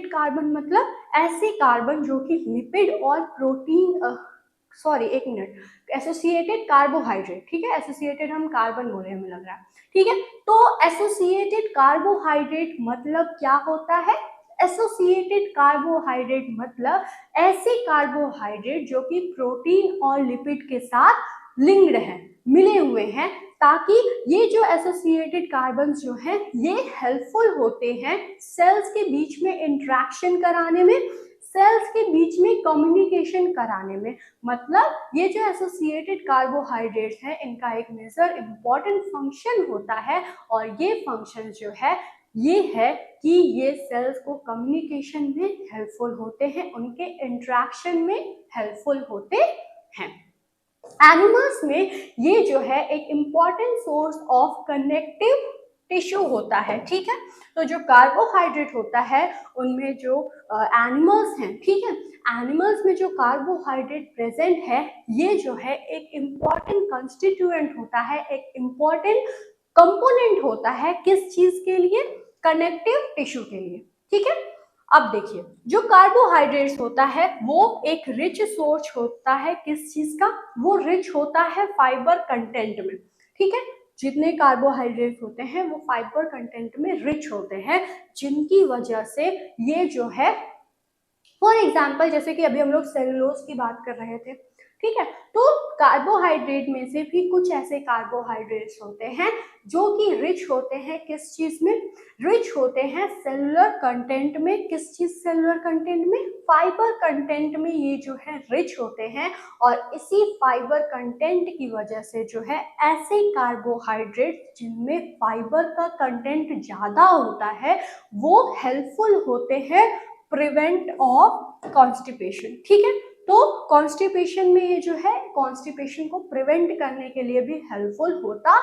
कार्बन मतलब ऐसे कार्बन जो कि लिपिड और प्रोटीन एक मिनट, एसोसिएटेड कार्बोहाइड्रेट। ठीक है, एसोसिएटेड हम कार्बन बोले हमें लग रहा है। ठीक है, तो एसोसिएटेड कार्बोहाइड्रेट मतलब क्या होता है? एसोसिएटेड कार्बोहाइड्रेट मतलब ऐसे कार्बोहाइड्रेट जो कि प्रोटीन और लिपिड के साथ लिंक्ड हैं, मिले हुए हैं, ताकि ये जो एसोसिएटेड कार्बन जो हैं ये हेल्पफुल होते हैं सेल्स के बीच में इंट्रैक्शन कराने में, सेल्स के बीच में कम्युनिकेशन कराने में। मतलब ये जो एसोसिएटेड कार्बोहाइड्रेट्स हैं इनका एक मेजर इम्पॉर्टेंट फंक्शन होता है, और ये फंक्शन जो है ये है कि ये सेल्स को कम्युनिकेशन में हेल्पफुल होते हैं, उनके इंट्रैक्शन में हेल्पफुल होते हैं। एनिमल्स में ये जो है एक important source of connective tissue होता है। ठीक है, तो जो कार्बोहाइड्रेट होता है उनमें जो एनिमल्स हैं, ठीक है, एनिमल्स में जो कार्बोहाइड्रेट प्रेजेंट है ये जो है एक इम्पॉर्टेंट कंस्टिट्यूएंट होता है, एक इम्पॉर्टेंट कंपोनेंट होता है, किस चीज के लिए? कनेक्टिव टिश्यू के लिए। ठीक है, अब देखिए जो कार्बोहाइड्रेट्स होता है वो एक रिच सोर्स होता है, किस चीज का? वो रिच होता है फाइबर कंटेंट में। ठीक है, जितने कार्बोहाइड्रेट होते हैं वो फाइबर कंटेंट में रिच होते हैं, जिनकी वजह से ये जो है, फॉर एग्जाम्पल जैसे कि अभी हम लोग सेलुलोज की बात कर रहे थे, ठीक है, तो कार्बोहाइड्रेट में से भी कुछ ऐसे कार्बोहाइड्रेट्स होते हैं जो कि रिच होते हैं, किस चीज में? रिच होते हैं सेलुलर कंटेंट में। किस चीज? सेलुलर कंटेंट में, फाइबर कंटेंट में ये जो है रिच होते हैं, और इसी फाइबर कंटेंट की वजह से जो है ऐसे कार्बोहाइड्रेट जिनमें फाइबर का कंटेंट ज्यादा होता है वो हेल्पफुल होते हैं प्रिवेंट ऑफ कॉन्स्टिपेशन। ठीक है, तो कॉन्स्टिपेशन में ये जो है कॉन्स्टिपेशन को प्रिवेंट करने के लिए भी हेल्पफुल होता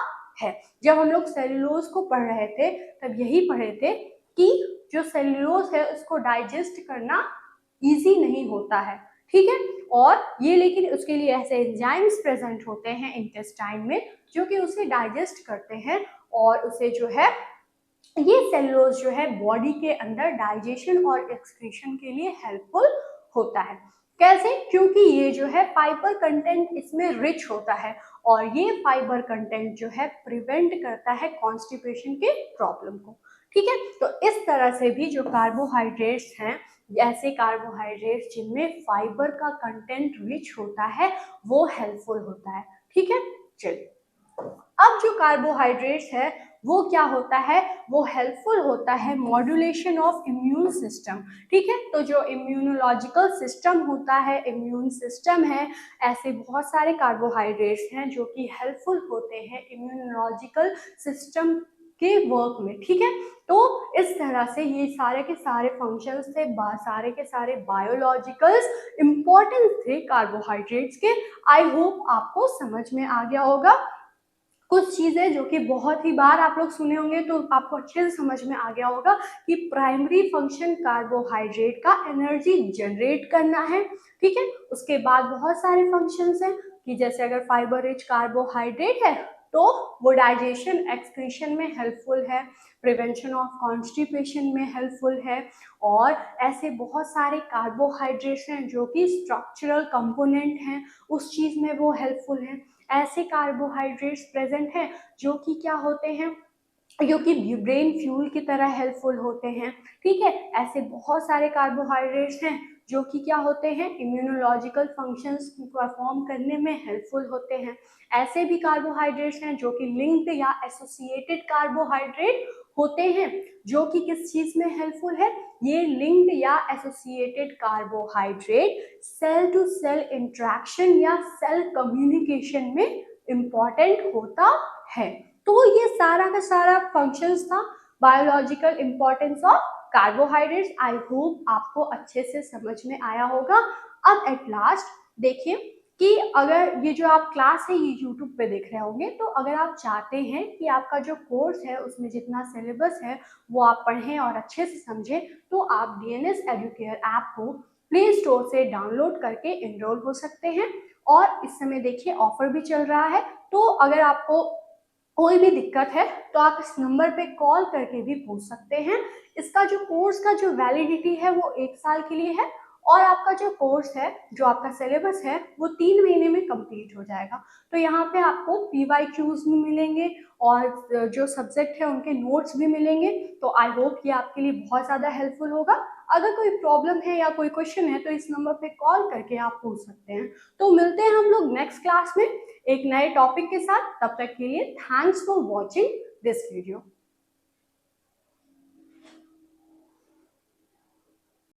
है। जब हम लोग सेलुलोज को पढ़ रहे थे तब यही पढ़े थे कि जो सेलुलोज है उसको डाइजेस्ट करना इजी नहीं होता है। ठीक है, और ये लेकिन उसके लिए ऐसे एंजाइम्स प्रेजेंट होते हैं इंटेस्टाइन में जो कि उसे डाइजेस्ट करते हैं, और उसे जो है ये सेलुलोज जो है बॉडी के अंदर डाइजेशन और एक्सक्रीशन के लिए हेल्पफुल होता है। कैसे? क्योंकि ये जो है फाइबर कंटेंट इसमें रिच होता है, और ये फाइबर कंटेंट जो है प्रिवेंट करता है कॉन्स्टिपेशन के प्रॉब्लम को। ठीक है, तो इस तरह से भी जो कार्बोहाइड्रेट्स हैं, ऐसे कार्बोहाइड्रेट्स जिनमें फाइबर का कंटेंट रिच होता है वो हेल्पफुल होता है। ठीक है, चलिए अब जो कार्बोहाइड्रेट्स है वो क्या होता है, वो हेल्पफुल होता है मॉड्यूलेशन ऑफ इम्यून सिस्टम। ठीक है, तो जो इम्यूनोलॉजिकल सिस्टम होता है, इम्यून सिस्टम है, ऐसे बहुत सारे कार्बोहाइड्रेट्स हैं जो कि हेल्पफुल होते हैं इम्यूनोलॉजिकल सिस्टम के वर्क में। ठीक है, तो इस तरह से ये सारे के सारे फंक्शंस थे, सारे के सारे बायोलॉजिकल्स इंपॉर्टेंट थे कार्बोहाइड्रेट्स के। आई होप आपको समझ में आ गया होगा। कुछ चीजें जो कि बहुत ही बार आप लोग सुने होंगे, तो आपको अच्छे से समझ में आ गया होगा कि प्राइमरी फंक्शन कार्बोहाइड्रेट का एनर्जी जनरेट करना है। ठीक है, उसके बाद बहुत सारे फंक्शंस हैं कि जैसे अगर फाइबर रिच कार्बोहाइड्रेट है तो वो डाइजेशन एक्सक्रीशन में हेल्पफुल है, प्रिवेंशन ऑफ कॉन्स्टिपेशन में हेल्पफुल है, और ऐसे बहुत सारे कार्बोहाइड्रेट्स हैं जो कि स्ट्रक्चरल कंपोनेंट हैं, उस चीज में वो हेल्पफुल है। ऐसे कार्बोहाइड्रेट्स प्रेजेंट हैं जो कि क्या होते हैं, जो कि ब्रेन फ्यूल की तरह हेल्पफुल होते हैं। ठीक है, ऐसे बहुत सारे कार्बोहाइड्रेट्स हैं जो कि क्या होते हैं, इम्यूनोलॉजिकल फंक्शंस परफॉर्म करने में हेल्पफुल होते हैं। ऐसे भी कार्बोहाइड्रेट्स हैं जो कि लिंक्ड या एसोसिएटेड कार्बोहाइड्रेट होते हैं, जो कि किस चीज में हेल्पफुल है, ये लिंक्ड या associated carbohydrate cell to cell interaction या सेल कम्युनिकेशन में इंपॉर्टेंट होता है। तो ये सारा का सारा फंक्शंस था biological importance of carbohydrates. I hope आपको अच्छे से समझ में आया होगा। अब एट लास्ट देखिए कि अगर ये जो आप क्लास है ये यूट्यूब पे देख रहे होंगे, तो अगर आप चाहते हैं कि आपका जो कोर्स है उसमें जितना सिलेबस है वो आप पढ़ें और अच्छे से समझें, तो आप डीएनएस एडुकेयर ऐप को प्ले स्टोर से डाउनलोड करके एनरोल हो सकते हैं। और इस समय देखिए ऑफर भी चल रहा है, तो अगर आपको कोई भी दिक्कत है तो आप इस नंबर पे कॉल करके भी पूछ सकते हैं। इसका जो कोर्स का जो वैलिडिटी है वो 1 साल के लिए है, और आपका जो कोर्स है, जो आपका सिलेबस है, वो 3 महीने में कंप्लीट हो जाएगा। तो यहाँ पे आपको PYQs भी मिलेंगे और जो सब्जेक्ट है उनके नोट्स भी मिलेंगे। तो आई होप ये आपके लिए बहुत ज़्यादा हेल्पफुल होगा। अगर कोई प्रॉब्लम है या कोई क्वेश्चन है तो इस नंबर पे कॉल करके आप पूछ सकते हैं। तो मिलते हैं हम लोग नेक्स्ट क्लास में एक नए टॉपिक के साथ। तब तक के लिए thanks for watching this video.